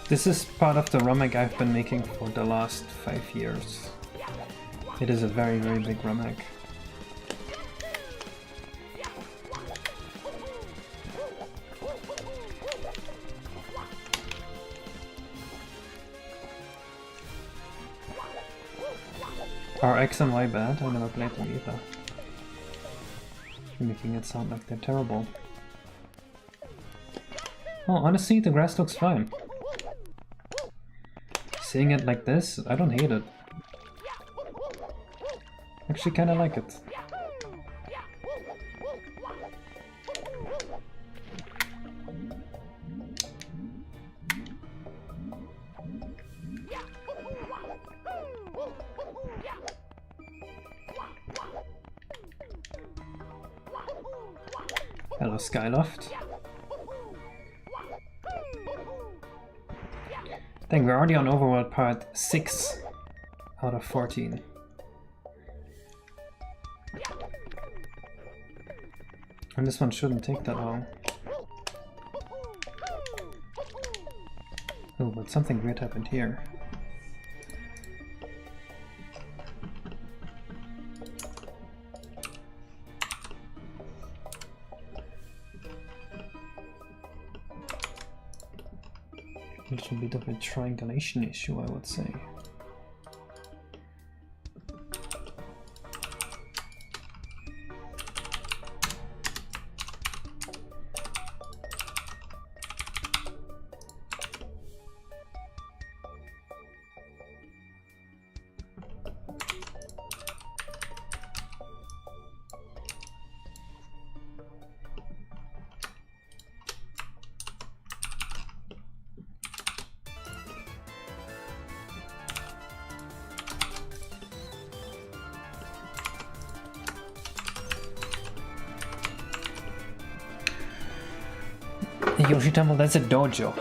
This is part of the rummack I've been making for the last 5 years. It is a very, very big rummack. Are X and Y bad? I never played them either. You're making it sound like they're terrible. Oh, honestly, the grass looks fine. Seeing it like this, I don't hate it. Actually kinda like it. Hello, Skyloft. I think we're already on Overworld part 6 out of 14. And this one shouldn't take that long. Oh, but something weird happened here. A little bit of a triangulation issue, I would say. Yoshi Temple, that's a dojo.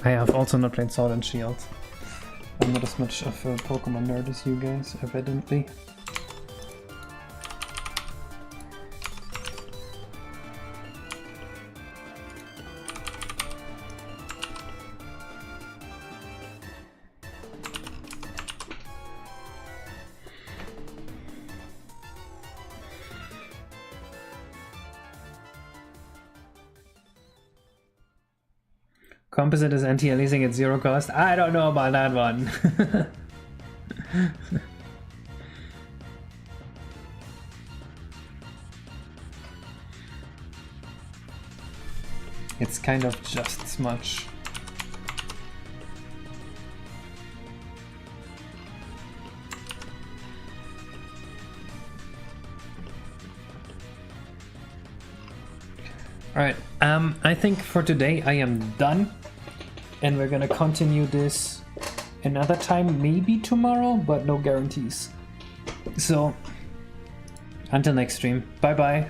I have also not played Sword and Shield. I'm not as much of a Pokemon nerd as you guys, evidently. Composite is anti-aliasing at 0 cost? I don't know about that one. It's kind of just as much. Alright, I think for today I am done. And we're gonna continue this another time, maybe tomorrow, but no guarantees. So, until next stream, bye bye.